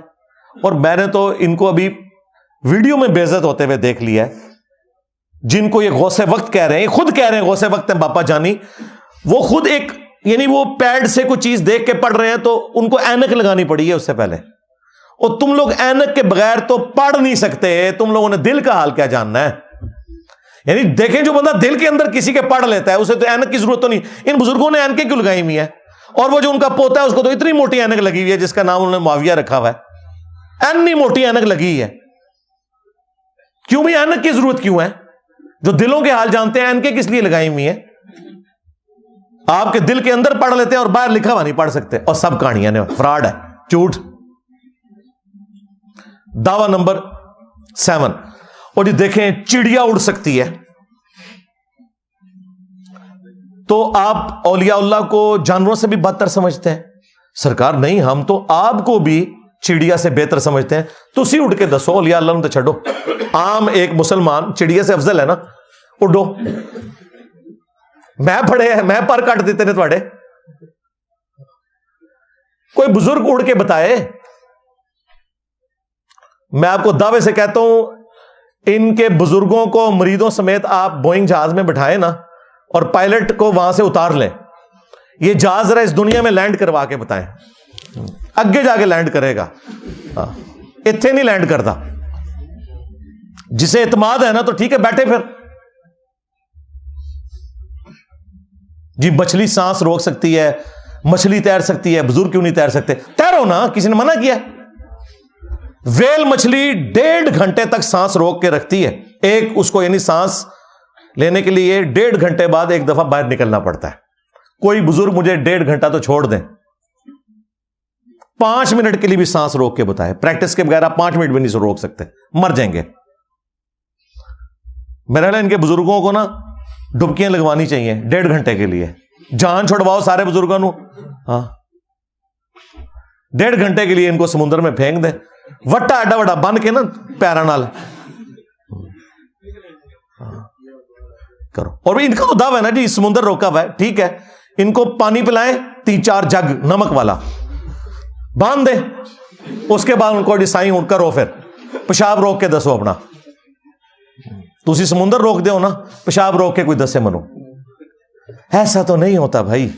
اور میں نے تو ان کو ابھی ویڈیو میں بے عزت ہوتے ہوئے دیکھ لیا ہے, جن کو یہ غوث وقت کہہ رہے ہیں, خود کہہ رہے ہیں غوث وقت ہیں باپا جانی, وہ خود ایک یعنی وہ پیڈ سے کوئی چیز دیکھ کے پڑھ رہے ہیں تو ان کو اینک لگانی پڑی ہے اس سے پہلے. اور تم لوگ اینک کے بغیر تو پڑھ نہیں سکتے. تم لوگوں نے دل کا حال کیا جاننا ہے؟ یعنی دیکھیں جو بندہ دل کے اندر کسی کے پڑھ لیتا ہے اسے تو اینک کی ضرورت تو نہیں. ان بزرگوں نے اینکیں کیوں لگائی ہوئی ہیں؟ اور وہ جو ان کا پوتا ہے اس کو تو اتنی موٹی اینک لگی ہوئی ہے جس کا نام انہوں نے معاویہ رکھا ہوا ہے. اینی موٹی اینک لگی ہے. کیوں بھی اینک کی ضرورت کیوں ہے؟ جو دلوں کے حال جانتے ہیں اینکیں کس لیے لگائی ہوئی ہیں؟ آپ کے دل کے اندر پڑھ لیتے ہیں اور باہر لکھا ہوا نہیں پڑھ سکتے. اور سب کہانیاں نے فراڈ ہے, جھوٹ. دعویٰ نمبر 7. اور جی دیکھیں چڑیا اڑ سکتی ہے تو آپ اولیاء اللہ کو جانوروں سے بھی بدتر سمجھتے ہیں. سرکار نہیں, ہم تو آپ کو بھی چڑیا سے بہتر سمجھتے ہیں. تو اسی اٹھ کے دسو, اولیاء اللہ نے تو چھڑو. عام ایک مسلمان چڑیا سے افضل ہے نا, اڈو. میں پڑھے ہیں, میں پر کٹ دیتے نے تھوڑے. کوئی بزرگ اڑ کے بتائے. میں آپ کو دعوے سے کہتا ہوں, ان کے بزرگوں کو مریدوں سمیت آپ بوئنگ جہاز میں بٹھائے نا اور پائلٹ کو وہاں سے اتار لیں, یہ جہاز ذرا اس دنیا میں لینڈ کروا کے بتائیں. اگے جا کے لینڈ کرے گا, اتنے نہیں لینڈ کرتا. جسے اعتماد ہے نا تو ٹھیک ہے بیٹھے پھر. جی مچھلی سانس روک سکتی ہے, مچھلی تیر سکتی ہے, بزرگ کیوں نہیں تیر سکتے؟ تیرو نا, کسی نے منع کیا؟ ویل مچھلی 1.5 گھنٹے تک سانس روک کے رکھتی ہے. ایک اس کو یعنی سانس لینے کے لیے 1.5 گھنٹے بعد ایک دفعہ باہر نکلنا پڑتا ہے. کوئی بزرگ مجھے 1.5 گھنٹہ تو چھوڑ دیں, 5 منٹ کے لیے بھی سانس روک کے بتائے. پریکٹس کے بغیر آپ 5 منٹ بھی نہیں روک سکتے, مر جائیں گے. میرا ان کے بزرگوں کو نا ڈبکیاں لگوانی چاہیے 1.5 گھنٹے کے لیے. جان چھوڑواؤ سارے بزرگوں کو. ہاں 1.5 گھنٹے کے لیے ان کو سمندر میں پھینک دیں, وٹا ایڈا وڈا بن کے نا پیرا نال کرو. اور ان کا تو دعویٰ ہے نا جی سمندر روکا ہوا ہے, ٹھیک ہے, ان کو پانی پلائیں 3-4 جگ نمک والا, باندھ دیں. اس کے بعد ان کو ڈسائن کرو, پھر پیشاب روک کے دسو اپنا. تو اسی سمندر روک دو نا, پیشاب روک کے کوئی دسے منو. ایسا تو نہیں ہوتا بھائی.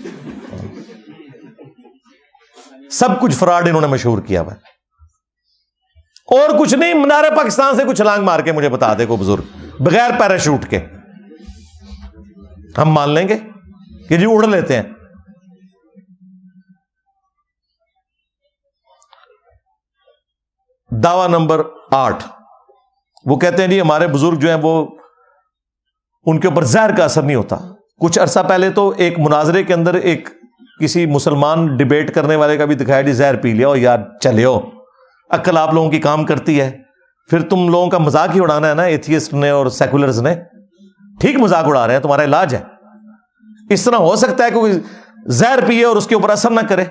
سب کچھ فراڈ انہوں نے مشہور کیا ہوا ہے. اور کچھ نہیں, مینار پاکستان سے کچھ چھلانگ مار کے مجھے بتا دے کو بزرگ بغیر پیراشوٹ کے, ہم مان لیں گے کہ جی اڑ لیتے ہیں. دعویٰ نمبر 8. وہ کہتے ہیں جی ہمارے بزرگ جو ہیں وہ ان کے اوپر زہر کا اثر نہیں ہوتا. کچھ عرصہ پہلے تو ایک مناظرے کے اندر ایک کسی مسلمان ڈیبیٹ کرنے والے کا بھی دکھایا جی زہر پی لیا, یار چلے ہو, عقل آپ لوگوں کی کام کرتی ہے. پھر تم لوگوں کا مذاق ہی اڑانا ہے نا ایتھیسٹ نے اور سیکولرز نے. ٹھیک مذاق اڑا رہے ہیں, تمہارا علاج ہے. اس طرح ہو سکتا ہے کہ کوئی زہر پیے اور اس کے اوپر اثر نہ کرے.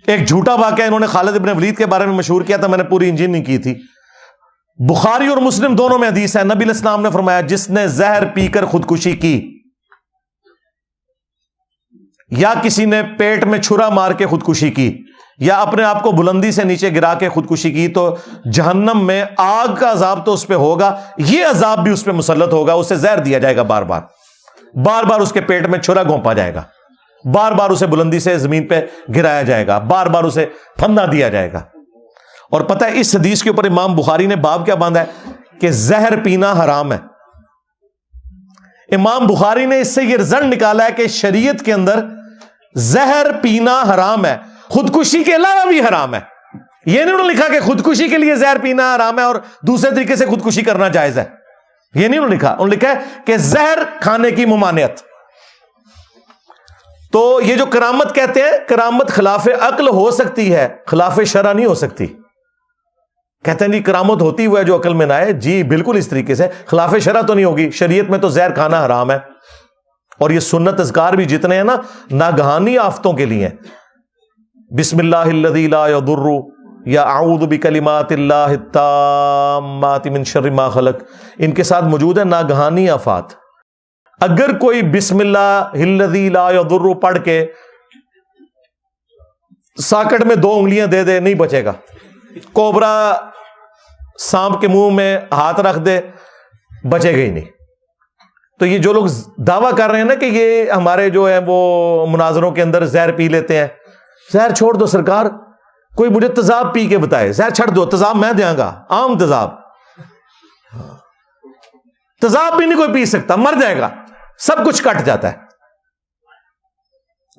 ایک جھوٹا واقعہ انہوں نے خالد ابن ولید کے بارے میں مشہور کیا تھا, میں نے پوری انجینئرنگ کی تھی. بخاری اور مسلم دونوں میں حدیث ہے, نبی علیہ السلام نے فرمایا جس نے زہر پی کر خودکشی کی یا کسی نے پیٹ میں چھرا مار کے خودکشی کی یا اپنے آپ کو بلندی سے نیچے گرا کے خودکشی کی تو جہنم میں آگ کا عذاب تو اس پہ ہوگا, یہ عذاب بھی اس پہ مسلط ہوگا. اسے زہر دیا جائے گا, بار بار اس کے پیٹ میں چھرا گھونپا جائے گا, بار بار اسے بلندی سے زمین پہ گرایا جائے گا, بار بار اسے پھندا دیا جائے گا. اور پتہ ہے اس حدیث کے اوپر امام بخاری نے باب کیا باندھا ہے کہ زہر پینا حرام ہے. امام بخاری نے اس سے یہ رزلٹ نکالا ہے کہ شریعت کے اندر زہر پینا حرام ہے, خودکشی کے علاوہ بھی حرام ہے. یہ نہیں انہوں نے لکھا کہ خودکشی کے لیے زہر پینا حرام ہے اور دوسرے طریقے سے خودکشی کرنا جائز ہے. یہ نہیں انہوں نے لکھا, انہوں نے لکھا ہے کہ زہر کھانے کی ممانعت. تو یہ جو کرامت کہتے ہیں, کرامت خلاف عقل ہو سکتی ہے, خلاف شرع نہیں ہو سکتی. کہتے ہیں جی کرامت ہوتی ہوا ہے جو عقل میں نہ آئے. جی بالکل اس طریقے سے خلاف شرع تو نہیں ہوگی. شریعت میں تو زہر کھانا حرام ہے اور یہ سنت اذکار بھی جتنے ہیں نا ناگہانی آفتوں کے لیے ہیں. بسم اللہ الذی لا یضر یا اعوذ بکلمات اللہ التامات من شر ما خلق، ان کے ساتھ موجود ہے ناگہانی آفات. اگر کوئی بسم اللہ الذی لا یضر پڑھ کے ساکٹ میں 2 انگلیاں دے دے نہیں بچے گا. کوبرا سانپ کے منہ میں ہاتھ رکھ دے بچے گا ہی نہیں. تو یہ جو لوگ دعویٰ کر رہے ہیں نا کہ یہ ہمارے جو ہے وہ مناظروں کے اندر زہر پی لیتے ہیں، زہر چھوڑ دو سرکار. کوئی مجھے تیزاب پی کے بتائے، زہر چھڑ دو، تیزاب میں دیا گا، عام تیزاب. تیزاب بھی نہیں کوئی پی سکتا، مر جائے گا، سب کچھ کٹ جاتا ہے.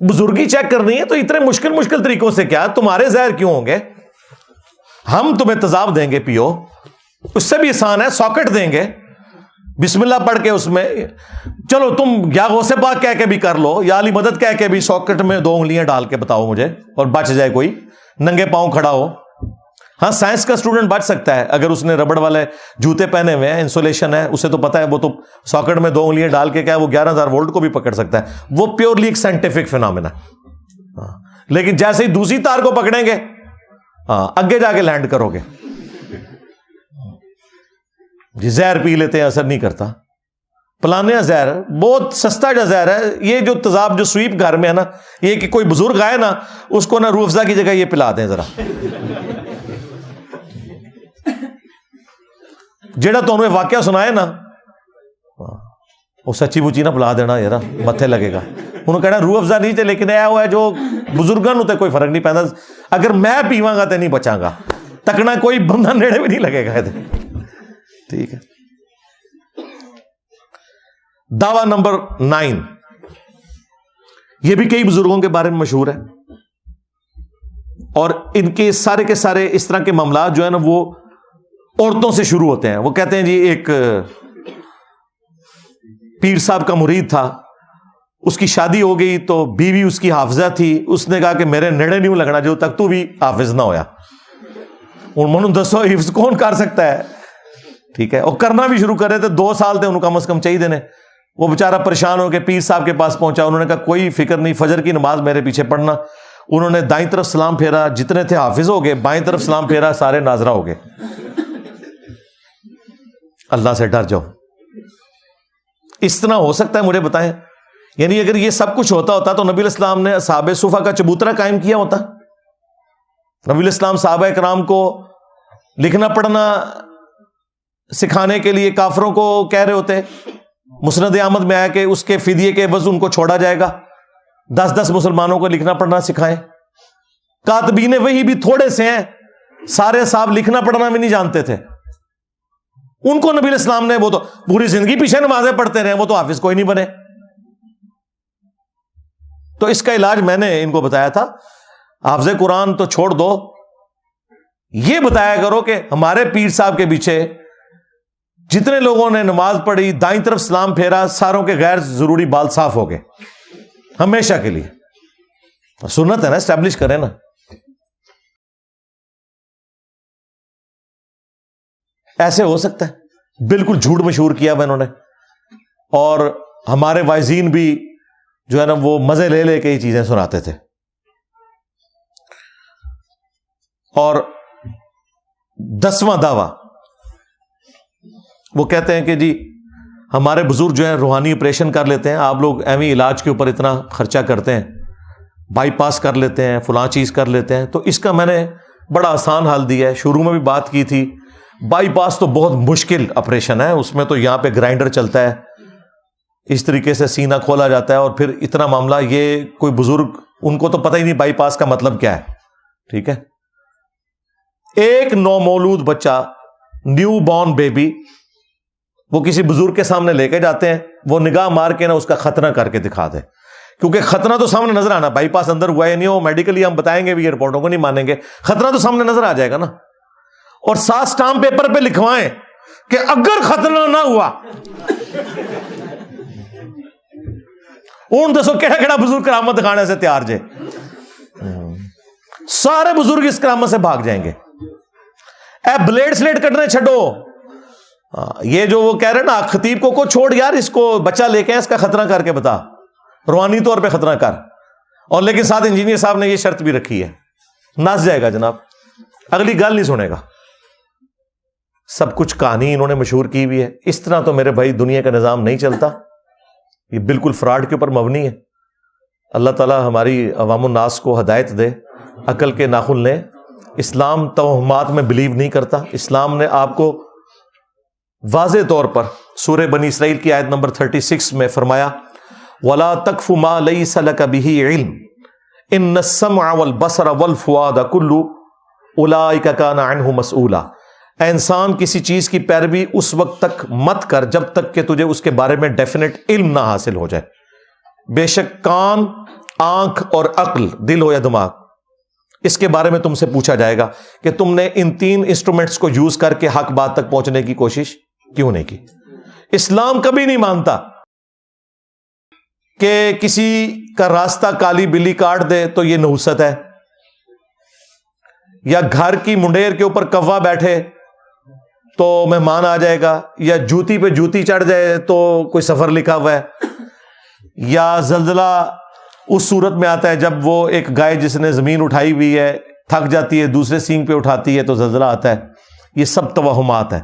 بزرگی چیک کرنی ہے تو اتنے مشکل طریقوں سے کیا، تمہارے زہر کیوں ہوں گے؟ ہم تمہیں تیزاب دیں گے پیو، اس سے بھی آسان ہے، ساکٹ دیں گے، بسم اللہ پڑھ کے اس میں چلو تم یا غوث پاک کہہ کے بھی کر لو یا علی مدد کہہ کے بھی ساکٹ میں 2 انگلیاں ڈال کے بتاؤ مجھے، اور بچ جائے کوئی، ننگے پاؤں کھڑا ہو. ہاں سائنس کا اسٹوڈنٹ بچ سکتا ہے اگر اس نے ربڑ والے جوتے پہنے ہوئے ہیں، انسولیشن ہے، اسے تو پتا ہے، وہ تو ساکٹ میں 2 انگلیاں ڈال کے کیا وہ 11,000 وولٹ کو بھی پکڑ سکتا ہے. وہ پیورلی ایک سائنٹیفک فینومینا. لیکن جیسے ہی دوسری تار کو پکڑیں گے اگے جا کے لینڈ کرو گے. جی زہر پی لیتے ہیں، اثر نہیں کرتا. پلانے زہر بہت سستا جو زہر ہے. یہ جو تیزاب جو سویپ گھر میں ہے نا، یہ کہ کوئی بزرگ آئے نا اس کو نا روح افزا کی جگہ یہ پلا دیں ذرا. جیڑا تو انہوں نے واقعہ سنائے نا وہ سچی بچی نہ پلا دینا یار، متھے لگے گا. انہوں کہنا روح افزا نہیں تھے لیکن اے ہوا ہے جو بزرگاں تے کوئی فرق نہیں پیندا. اگر میں پیواں گا تے نہیں بچاں گا، تکنا کوئی بندہ نیڑے بھی نہیں لگے گا. ٹھیک ہے. دعویٰ نمبر 9، یہ بھی کئی بزرگوں کے بارے میں مشہور ہے، اور ان کے سارے اس طرح کے معاملات جو ہے نا وہ عورتوں سے شروع ہوتے ہیں. وہ کہتے ہیں جی ایک پیر صاحب کا مرید تھا، اس کی شادی ہو گئی تو بیوی اس کی حافظہ تھی. اس نے کہا کہ میرے نیڑے نہیں لگنا جو تک تو بھی حافظ نہ ہویا. اور منو دسو حفظ کون کر سکتا ہے؟ ٹھیک ہے. اور کرنا بھی شروع کر رہے تھے، 2 سال تھے انہوں کم از کم چاہیے دینے. وہ بیچارہ پریشان ہو کے پیر صاحب کے پاس پہنچا. انہوں نے کہا کوئی فکر نہیں، فجر کی نماز میرے پیچھے پڑھنا. انہوں نے دائیں طرف سلام پھیرا، جتنے تھے حافظ ہو گئے. بائیں طرف سلام پھیرا، سارے ناظرہ ہو گئے. اللہ سے ڈر جاؤ. اس طرح ہو سکتا ہے؟ مجھے بتائیں. یعنی اگر یہ سب کچھ ہوتا تو نبی علیہ السلام نے اصحاب صفہ کا چبوترا قائم کیا ہوتا. نبی علیہ السلام صحابہ کرام کو لکھنا پڑھنا سکھانے کے لیے کافروں کو کہہ رہے ہوتے. مسند احمد میں آیا کہ اس کے فدیے کے عوض ان کو چھوڑا جائے گا، 10 مسلمانوں کو لکھنا پڑھنا سکھائیں. کاتبین وحی بھی تھوڑے سے ہیں، سارے صاحب لکھنا پڑھنا بھی نہیں جانتے تھے. ان کو نبی علیہ السلام نے، وہ تو پوری زندگی پیچھے نمازیں پڑھتے رہے، وہ تو حافظ کوئی نہیں بنے. تو اس کا علاج میں نے ان کو بتایا تھا، حافظ قرآن تو چھوڑ دو، یہ بتایا کرو کہ ہمارے پیر صاحب کے پیچھے جتنے لوگوں نے نماز پڑھی، دائیں طرف سلام پھیرا، ساروں کے غیر ضروری بال صاف ہو گئے ہمیشہ کے لیے. سنت ہے نا، اسٹیبلش کریں نا. ایسے ہو سکتا ہے؟ بالکل جھوٹ مشہور کیا ہوا انہوں نے. اور ہمارے وائزین بھی جو ہے نا وہ مزے لے لے کے یہ چیزیں سناتے تھے. اور 10واں دعویٰ وہ کہتے ہیں کہ جی ہمارے بزرگ جو ہیں روحانی آپریشن کر لیتے ہیں، آپ لوگ ایویں علاج کے اوپر اتنا خرچہ کرتے ہیں، بائی پاس کر لیتے ہیں، فلاں چیز کر لیتے ہیں. تو اس کا میں نے بڑا آسان حل دیا ہے. شروع میں بھی بات کی تھی، بائی پاس تو بہت مشکل آپریشن ہے. اس میں تو یہاں پہ گرائنڈر چلتا ہے، اس طریقے سے سینہ کھولا جاتا ہے، اور پھر اتنا معاملہ. یہ کوئی بزرگ ان کو تو پتہ ہی نہیں بائی پاس کا مطلب کیا ہے. ٹھیک ہے. ایک نومولود بچہ، نیو بورن بیبی، وہ کسی بزرگ کے سامنے لے کے جاتے ہیں، وہ نگاہ مار کے نا اس کا ختنہ کر کے دکھا دے. کیونکہ ختنہ تو سامنے نظر آنا، بائی پاس اندر ہوا ہے نہیں، وہ میڈیکلی ہم بتائیں گے بھی، یہ رپورٹوں کو نہیں مانیں گے، ختنہ تو سامنے نظر آ جائے گا نا. اور ساتھ اسٹامپ پیپر پہ لکھوائیں کہ اگر ختنہ نہ ہوا، اون دسو کہڑا کہڑا بزرگ کرامت دکھانے سے تیار جے. سارے بزرگ اس کرامت سے بھاگ جائیں گے. اے بلیڈ سلیٹ کٹنے چھڈو. یہ جو وہ کہہ رہے نا خطیب کو چھوڑ یار، اس کو بچہ لے کے اس کا ختنہ کر کے بتا. روحانی طور پہ خطرہ کر، اور لیکن ساتھ انجینئر صاحب نے یہ شرط بھی رکھی ہے، نس جائے گا جناب، اگلی گل نہیں سنے گا، سب کچھ کہانی انہوں نے مشہور کی ہوئی ہے۔ اس طرح تو میرے بھائی دنیا کا نظام نہیں چلتا، یہ بالکل فراڈ کے اوپر مبنی ہے۔ اللہ تعالی ہماری عوام الناس کو ہدایت دے، عقل کے ناخن لیں۔ اسلام توہمات میں بلیو نہیں کرتا۔ اسلام نے آپ کو واضح طور پر سورہ بنی اسرائیل کی آیت نمبر 36 میں فرمایا وَلَا تَقْفُ مَا لَيْسَ لَكَ بِهِ عِلْمٌ إِنَّ السَّمْعَ وَالْبَصَرَ وَالْفُؤَادَ كُلُّ أُولَٰئِكَ كَانَ عَنْهُ مَسْئُولًا۔ اے انسان کسی چیز کی پیروی اس وقت تک مت کر جب تک کہ تجھے اس کے بارے میں ڈیفینیٹ علم نہ حاصل ہو جائے۔ بے شک کان، آنکھ اور عقل، دل ہو یا دماغ، اس کے بارے میں تم سے پوچھا جائے گا کہ تم نے ان 3 انسٹرومنٹس کو یوز کر کے حق بات تک پہنچنے کی کوشش کیوں نہیں کی۔ اسلام کبھی نہیں مانتا کہ کسی کا راستہ کالی بلی کاٹ دے تو یہ نحوست ہے، یا گھر کی منڈیر کے اوپر کوا بیٹھے تو مہمان آ جائے گا، یا جوتی پہ جوتی چڑھ جائے تو کوئی سفر لکھا ہوا ہے، یا زلزلہ اس صورت میں آتا ہے جب وہ ایک گائے جس نے زمین اٹھائی ہوئی ہے تھک جاتی ہے، دوسرے سینگ پہ اٹھاتی ہے تو زلزلہ آتا ہے۔ یہ سب توہمات ہے،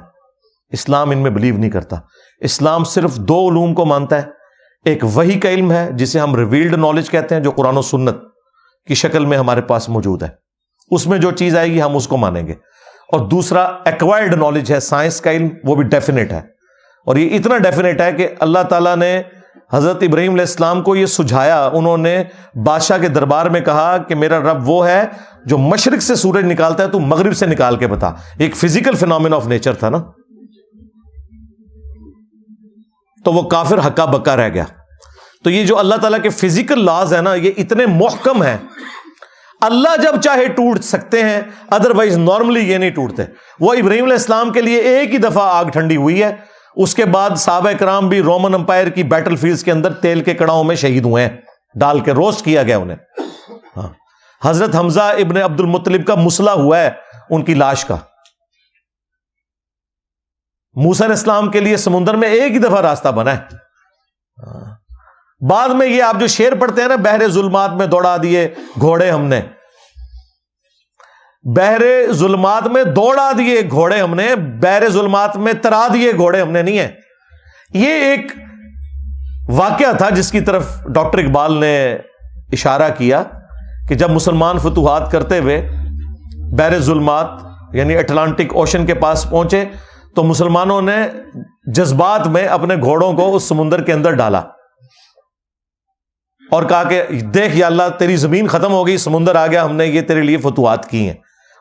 اسلام ان میں بلیو نہیں کرتا۔ اسلام صرف 2 علوم کو مانتا ہے، ایک وحی کا علم ہے جسے ہم ریویلڈ نالج کہتے ہیں، جو قرآن و سنت کی شکل میں ہمارے پاس موجود ہے، اس میں جو چیز آئے گی ہم اس کو مانیں گے، اور دوسرا ایکوائرڈ نالج ہے، سائنس کا علم، وہ بھی ڈیفینیٹ ہے، اور یہ اتنا ڈیفینیٹ ہے کہ اللہ تعالیٰ نے حضرت ابراہیم علیہ السلام کو یہ سجھایا، انہوں نے بادشاہ کے دربار میں کہا کہ میرا رب وہ ہے جو مشرق سے سورج نکالتا ہے، تو مغرب سے نکال کے بتا۔ ایک فزیکل فینومین آف نیچر تھا نا، تو وہ کافر ہکا بکا رہ گیا۔ تو یہ جو اللہ تعالیٰ کے فزیکل لاز ہیں نا، یہ اتنے محکم ہیں، اللہ جب چاہے ٹوٹ سکتے ہیں، ادروائز نارملی یہ نہیں ٹوٹتے۔ وہ ابراہیم علیہ السلام کے لیے ایک ہی دفعہ آگ ٹھنڈی ہوئی ہے، اس کے بعد صحابہ کرام بھی رومن امپائر کی بیٹل فیلڈز کے اندر تیل کے کڑاؤں میں شہید ہوئے ہیں، ڈال کے روسٹ کیا گیا انہیں۔ ہاں، حضرت حمزہ ابن عبد المطلب کا مسئلہ ہوا ہے ان کی لاش کا۔ موسیٰ علیہ السلام کے لیے سمندر میں ایک ہی دفعہ راستہ بنا ہے۔ بعد میں یہ آپ جو شعر پڑھتے ہیں نا، بحر ظلمات میں دوڑا دیے گھوڑے ہم نے، بحر ظلمات میں دوڑا دیے گھوڑے ہم نے، بحر ظلمات میں ترا دیے گھوڑے ہم نے نہیں ہے۔ یہ ایک واقعہ تھا جس کی طرف ڈاکٹر اقبال نے اشارہ کیا کہ جب مسلمان فتوحات کرتے ہوئے بحر ظلمات یعنی اٹلانٹک اوشن کے پاس پہنچے تو مسلمانوں نے جذبات میں اپنے گھوڑوں کو اس سمندر کے اندر ڈالا اور کہا کہ دیکھ یا اللہ تیری زمین ختم ہو گئی، سمندر آ گیا، ہم نے یہ تیرے لیے فتوحات کی ہیں۔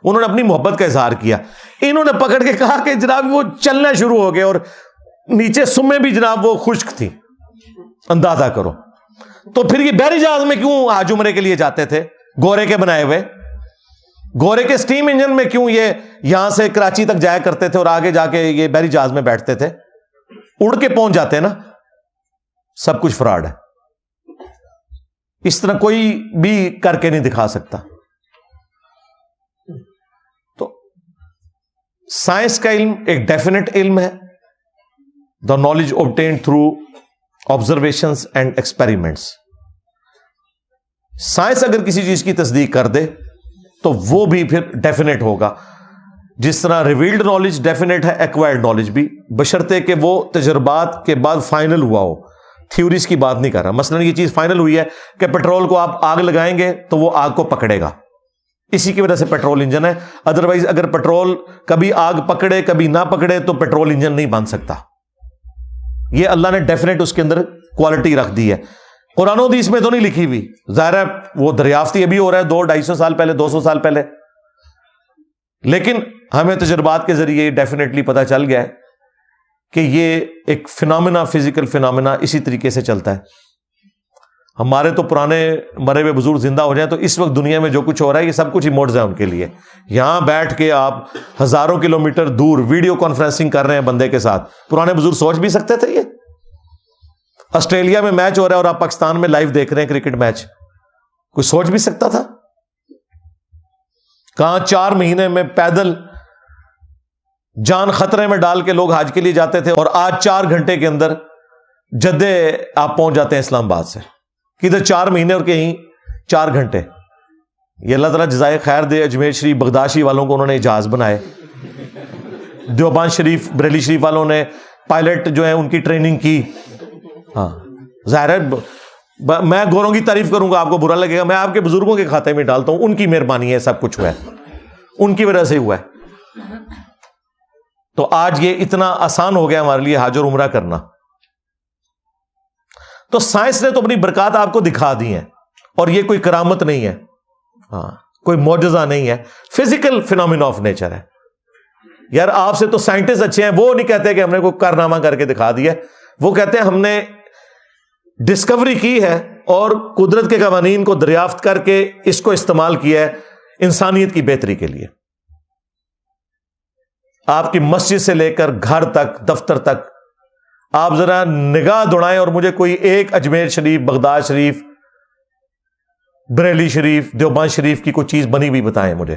انہوں نے اپنی محبت کا اظہار کیا، انہوں نے پکڑ کے کہا کہ جناب وہ چلنا شروع ہو گئے اور نیچے سمیں بھی جناب وہ خشک تھی، اندازہ کرو۔ تو پھر یہ بحری جہاز میں کیوں حج عمرے کے لیے جاتے تھے؟ گورے کے بنائے ہوئے، گورے کے سٹیم انجن میں کیوں یہ یہاں سے کراچی تک جایا کرتے تھے اور آگے جا کے یہ بحری جہاز میں بیٹھتے تھے؟ اڑ کے پہنچ جاتے ہیں نا۔ سب کچھ فراڈ ہے، اس طرح کوئی بھی کر کے نہیں دکھا سکتا۔ تو سائنس کا علم ایک ڈیفینیٹ علم ہے، the knowledge obtained through observations and experiments. Science اگر کسی چیز کی تصدیق کر دے تو وہ بھی پھر ڈیفینیٹ ہوگا، جس طرح ریویلڈ نالج ڈیفینیٹ ہے، ایکوائرڈ نالج بھی، بشرطے کہ وہ تجربات کے بعد فائنل ہوا ہو۔ تھیوریز کی بات نہیں کر رہا، مثلا یہ چیز فائنل ہوئی ہے کہ پیٹرول کو آپ آگ لگائیں گے تو وہ آگ کو پکڑے گا، اسی کی وجہ سے پیٹرول انجن ہے۔ ادروائز اگر پیٹرول کبھی آگ پکڑے کبھی نہ پکڑے تو پیٹرول انجن نہیں بن سکتا۔ یہ اللہ نے ڈیفینیٹ اس کے اندر کوالٹی رکھ دی ہے، قرآن و حدیث میں تو نہیں لکھی ہوئی، ظاہر ہے وہ دریافتی ابھی ہو رہا ہے 200-250 سال پہلے، 200 سال پہلے، لیکن ہمیں تجربات کے ذریعے ڈیفینیٹلی پتہ چل گیا ہے کہ یہ ایک فینومینا، فزیکل فینومینا اسی طریقے سے چلتا ہے۔ ہمارے تو پرانے مرے ہوئے بزرگ زندہ ہو جائیں تو اس وقت دنیا میں جو کچھ ہو رہا ہے یہ سب کچھ ہی موڈز ہیں ان کے لیے۔ یہاں بیٹھ کے آپ ہزاروں کلومیٹر دور ویڈیو کانفرنسنگ کر رہے ہیں بندے کے ساتھ، پرانے بزرگ سوچ بھی سکتے تھے یہ؟ آسٹریلیا میں میچ ہو رہا ہے اور آپ پاکستان میں لائیو دیکھ رہے ہیں کرکٹ میچ، کوئی سوچ بھی سکتا تھا؟ کہاں 4 مہینے میں پیدل جان خطرے میں ڈال کے لوگ حج کے لیے جاتے تھے، اور آج 4 گھنٹے کے اندر جدے آپ پہنچ جاتے ہیں اسلام آباد سے۔ کدھر 4 مہینے اور کہیں 4 گھنٹے. یہ اللہ تعالیٰ جزائے خیر دے. اجمیر شریف بغداشی والوں کو انہوں نے جہاز بنائے, دیوبند شریف بریلی شریف والوں نے پائلٹ جو ہے ان کی ٹریننگ کی. ہاں ظاہر ہے میں گوروں کی تعریف کروں گا آپ کو برا لگے گا, میں آپ کے بزرگوں کے کھاتے میں ڈالتا ہوں, ان کی مہربانی ہے سب کچھ ہوا ہے, ان کی وجہ سے ہوا ہے. تو آج یہ اتنا آسان ہو گیا ہمارے لیے حج اور عمرہ کرنا. تو سائنس نے تو اپنی برکات آپ کو دکھا دی ہیں, اور یہ کوئی کرامت نہیں ہے, ہاں کوئی معجزہ نہیں ہے, فزیکل فینومینا آف نیچر ہے. یار آپ سے تو سائنٹسٹ اچھے ہیں, وہ نہیں کہتے کہ ہم نے کوئی کارنامہ کر کے دکھا دیا, وہ کہتے ہیں ہم نے ڈسکوری کی ہے اور قدرت کے قوانین کو دریافت کر کے اس کو استعمال کیا ہے انسانیت کی بہتری کے لیے. آپ کی مسجد سے لے کر گھر تک, دفتر تک, آپ ذرا نگاہ دوڑائیں اور مجھے کوئی ایک اجمیر شریف, بغداد شریف, بریلی شریف, دیوبند شریف کی کوئی چیز بنی ہوئی بتائیں مجھے.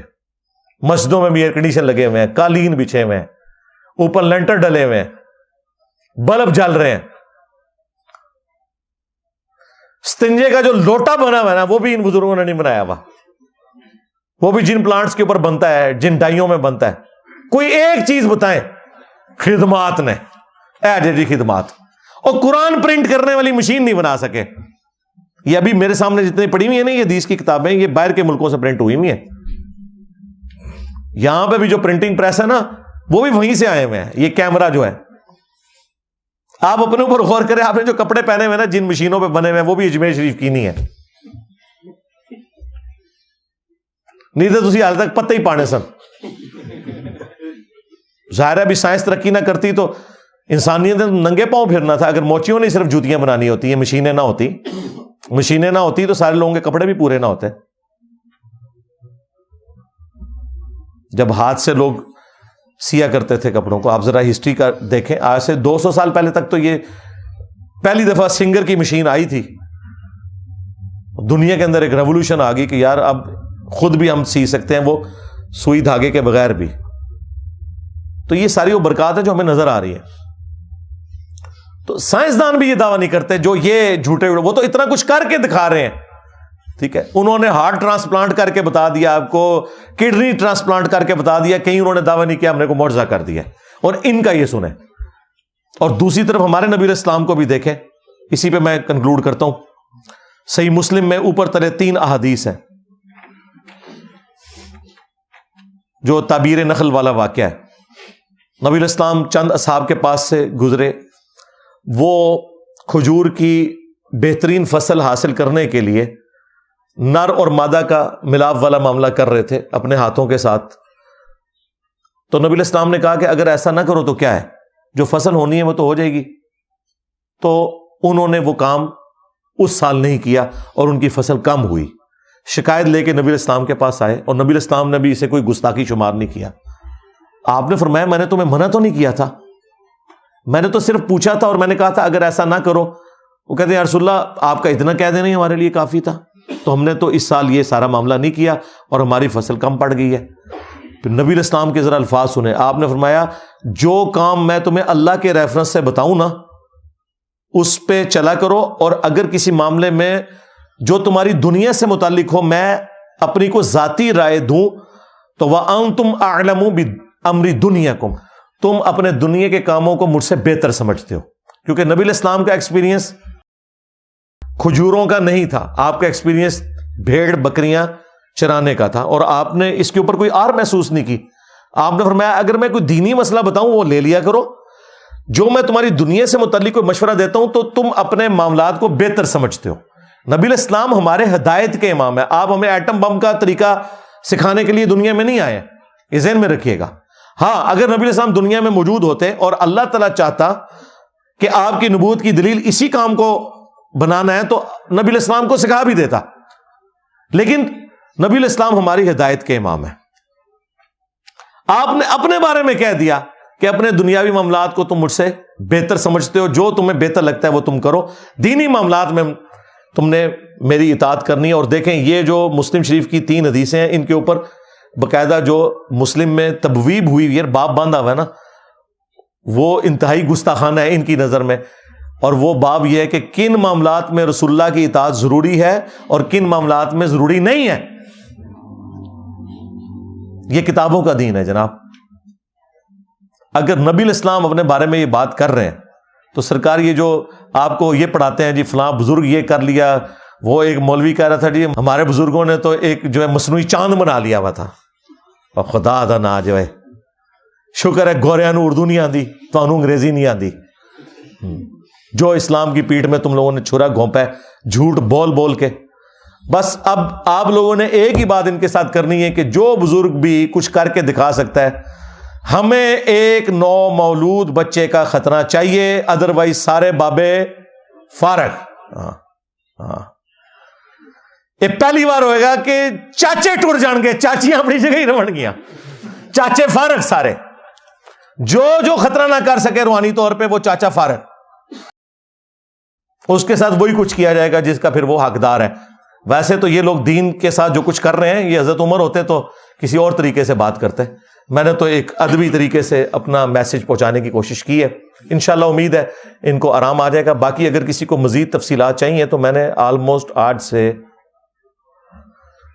مسجدوں میں بھی ایئر کنڈیشن لگے ہوئے ہیں, قالین بچھے ہوئے ہیں, اوپر لینٹر ڈلے ہوئے ہیں, بلب جل رہے ہیں. استنجے کا جو لوٹا بنا ہوا ہے نا, وہ بھی ان بزرگوں نے نہیں بنایا ہوا, وہ بھی جن پلانٹس کے اوپر بنتا ہے, جن ڈائیوں میں بنتا ہے. کوئی ایک چیز بتائیں خدمات نے, جی خدمات. اور قرآن پرنٹ کرنے والی مشین نہیں بنا سکے. یہ ابھی میرے سامنے جتنی پڑھی ہوئی ہیں نا یہ حدیث کی کتابیں, یہ باہر کے ملکوں سے پرنٹ ہوئی ہوئی ہیں. یہاں پہ بھی جو پرنٹنگ پریس ہے نا وہ بھی وہیں سے آئے ہوئے ہیں. یہ کیمرہ جو ہے, آپ اپنے اوپر غور کریں, آپ نے جو کپڑے پہنے ہوئے نا جن مشینوں پہ بنے ہوئے, وہ بھی اجمیر شریف کی نہیں ہے. نہیں تو تسی حال تک پتے ہی پانے سن. ظاہر ہے ابھی سائنس ترقی نہ کرتی تو انسانیت نے ننگے پاؤں پھرنا تھا. اگر موچیوں نے صرف جوتیاں بنانی ہوتی ہیں, مشینیں نہ ہوتی تو سارے لوگوں کے کپڑے بھی پورے نہ ہوتے. جب ہاتھ سے لوگ سیا کرتے تھے کپڑوں کو, آپ ذرا ہسٹری کا دیکھیں, آج سے 200 سال پہلے تک تو یہ پہلی دفعہ سنگر کی مشین آئی تھی. دنیا کے اندر ایک ریولوشن آ گئی کہ یار اب خود بھی ہم سی سکتے ہیں, وہ سوئی دھاگے کے بغیر بھی. تو یہ ساری وہ برکات ہے جو ہمیں نظر آ رہی ہے. تو سائنسدان بھی یہ دعویٰ نہیں کرتے جو یہ جھوٹے, وہ تو اتنا کچھ کر کے دکھا رہے ہیں. ٹھیک ہے, انہوں نے ہارٹ ٹرانسپلانٹ کر کے بتا دیا آپ کو, کڈنی ٹرانسپلانٹ کر کے بتا دیا, کہیں انہوں نے دعویٰ نہیں کیا ہم نے کو معجزہ کر دیا. اور ان کا یہ سنیں. اور دوسری طرف ہمارے نبی علیہ السلام کو بھی دیکھیں. اسی پہ میں کنکلوڈ کرتا ہوں. صحیح مسلم میں اوپر تلے 3 احادیث ہیں جو تعبیر نخل والا واقعہ ہے. نبی علیہ السلام چند اصحاب کے پاس سے گزرے, وہ کھجور کی بہترین فصل حاصل کرنے کے لیے نر اور مادہ کا ملاپ والا معاملہ کر رہے تھے اپنے ہاتھوں کے ساتھ. تو نبی علیہ السلام نے کہا کہ اگر ایسا نہ کرو تو کیا ہے, جو فصل ہونی ہے وہ تو ہو جائے گی. تو انہوں نے وہ کام اس سال نہیں کیا اور ان کی فصل کم ہوئی. شکایت لے کے نبی علیہ السلام کے پاس آئے, اور نبی علیہ السلام نے بھی اسے کوئی گستاخی شمار نہیں کیا. آپ نے فرمایا میں نے تمہیں منع تو نہیں کیا تھا, میں نے تو صرف پوچھا تھا اور میں نے کہا تھا اگر ایسا نہ کرو. وہ کہتے ہیں یا رسول اللہ آپ کا اتنا کہہ دینا ہی ہمارے لیے کافی تھا, تو ہم نے تو اس سال یہ سارا معاملہ نہیں کیا اور ہماری فصل کم پڑ گئی ہے. پھر نبی علیہ السلام کے ذرا الفاظ سنے. آپ نے فرمایا جو کام میں تمہیں اللہ کے ریفرنس سے بتاؤں نا اس پہ چلا کرو, اور اگر کسی معاملے میں جو تمہاری دنیا سے متعلق ہو میں اپنی کو ذاتی رائے دوں تو وَأَنْتُمْ أَعْلَمُ بِأَمْرِ دُنْيَاكُمْ, تم اپنے دنیا کے کاموں کو مجھ سے بہتر سمجھتے ہو. کیونکہ نبی علیہ السلام کا ایکسپیرینس کھجوروں کا نہیں تھا, آپ کا ایکسپیرینس بھیڑ بکریاں چرانے کا تھا, اور آپ نے اس کے اوپر کوئی اور محسوس نہیں کی. آپ نے فرمایا اگر میں کوئی دینی مسئلہ بتاؤں وہ لے لیا کرو, جو میں تمہاری دنیا سے متعلق کوئی مشورہ دیتا ہوں تو تم اپنے معاملات کو بہتر سمجھتے ہو. نبی علیہ السلام ہمارے ہدایت کے امام ہیں. آپ ہمیں ایٹم بم کا طریقہ سکھانے کے لیے دنیا میں نہیں آئے, یہ ذہن میں رکھیے گا. ہاں اگر نبی علیہ السلام دنیا میں موجود ہوتے اور اللہ تعالیٰ چاہتا کہ آپ کی نبوت کی دلیل اسی کام کو بنانا ہے تو نبی علیہ السلام کو سکھا بھی دیتا, لیکن نبی علیہ السلام ہماری ہدایت کے امام ہیں. آپ نے اپنے بارے میں کہہ دیا کہ اپنے دنیاوی معاملات کو تم مجھ سے بہتر سمجھتے ہو, جو تمہیں بہتر لگتا ہے وہ تم کرو, دینی معاملات میں تم نے میری اطاعت کرنی ہے. اور دیکھیں یہ جو مسلم شریف کی 3 حدیثیں ہیں ان کے اوپر باقاعدہ جو مسلم میں تبویب ہوئی ہے, باب باندھا ہوا ہے نا, وہ انتہائی گستاخانہ ہے ان کی نظر میں. اور وہ باب یہ ہے کہ کن معاملات میں رسول اللہ کی اطاعت ضروری ہے اور کن معاملات میں ضروری نہیں ہے. یہ کتابوں کا دین ہے جناب. اگر نبی الاسلام اپنے بارے میں یہ بات کر رہے ہیں تو سرکار یہ جو آپ کو یہ پڑھاتے ہیں جی فلاں بزرگ یہ کر لیا, وہ ایک مولوی کہہ رہا تھا جی ہمارے بزرگوں نے تو ایک جو ہے مصنوعی چاند بنا لیا ہوا تھا, اور خدا دا نا جو ہے شکر ہے گوریاں نو اردو نہیں آندی تو انہوں انگریزی نہیں آندی. جو اسلام کی پیٹھ میں تم لوگوں نے چھرا گھونپا ہے جھوٹ بول بول کے. بس اب آپ لوگوں نے ایک ہی بات ان کے ساتھ کرنی ہے کہ جو بزرگ بھی کچھ کر کے دکھا سکتا ہے, ہمیں ایک نو مولود بچے کا خطرہ چاہیے, ادروائز سارے بابے فارغ. یہ پہلی بار ہوئے گا کہ چاچے ٹر جان گے, چاچیاں اپنی جگہ ہی رون گیا, چاچے فارغ سارے. جو خطرہ نہ کر سکے روحانی طور پہ وہ چاچا فارغ, اس کے ساتھ وہی کچھ کیا جائے گا جس کا پھر وہ حقدار ہے. ویسے تو یہ لوگ دین کے ساتھ جو کچھ کر رہے ہیں, یہ حضرت عمر ہوتے تو کسی اور طریقے سے بات کرتے. میں نے تو ایک ادبی طریقے سے اپنا میسج پہنچانے کی کوشش کی ہے. انشاءاللہ امید ہے ان کو آرام آ جائے گا. باقی اگر کسی کو مزید تفصیلات چاہیے تو میں نے آلموسٹ آج سے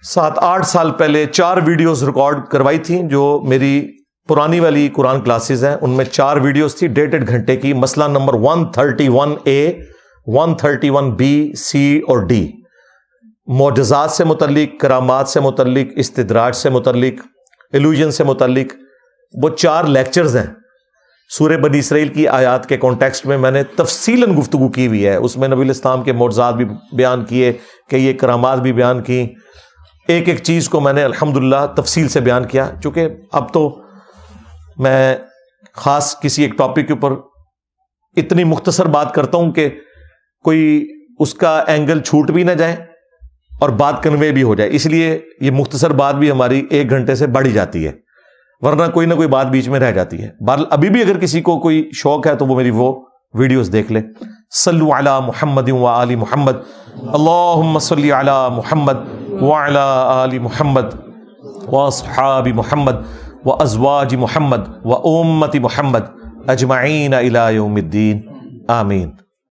7-8 سال پہلے 4 ویڈیوز ریکارڈ کروائی تھیں جو میری پرانی والی قرآن کلاسز ہیں. ان میں 4 ویڈیوز تھی 1.5 گھنٹے کی. مسئلہ نمبر 131A, 131B, C اور D, معجزات سے متعلق, کرامات سے متعلق, استدراج سے متعلق, ایلوژن سے متعلق. وہ 4 لیکچرز ہیں. سورہ بنی اسرائیل کی آیات کے کانٹیکسٹ میں میں نے تفصیلاً گفتگو کی ہوئی ہے. اس میں نبی الاسلام کے معجزات بھی بیان کیے, کہ یہ کرامات بھی بیان کی. ایک ایک چیز کو میں نے الحمدللہ تفصیل سے بیان کیا. چونکہ اب تو میں خاص کسی ایک ٹاپک کے اوپر اتنی مختصر بات کرتا ہوں کہ کوئی اس کا اینگل چھوٹ بھی نہ جائے اور بات کنوے بھی ہو جائے. اس لیے یہ مختصر بات بھی ہماری 1 گھنٹے سے بڑھ جاتی ہے, ورنہ کوئی نہ کوئی بات بیچ میں رہ جاتی ہے. بہرحال ابھی بھی اگر کسی کو کوئی شوق ہے تو وہ میری وہ ویڈیوز دیکھ لے. صلو علی محمد و آل محمد, اللہم صلی علی محمد وعلی آل محمد واصحاب محمد وازواج محمد و امت محمد اجمعین الی یوم الدین. آمین.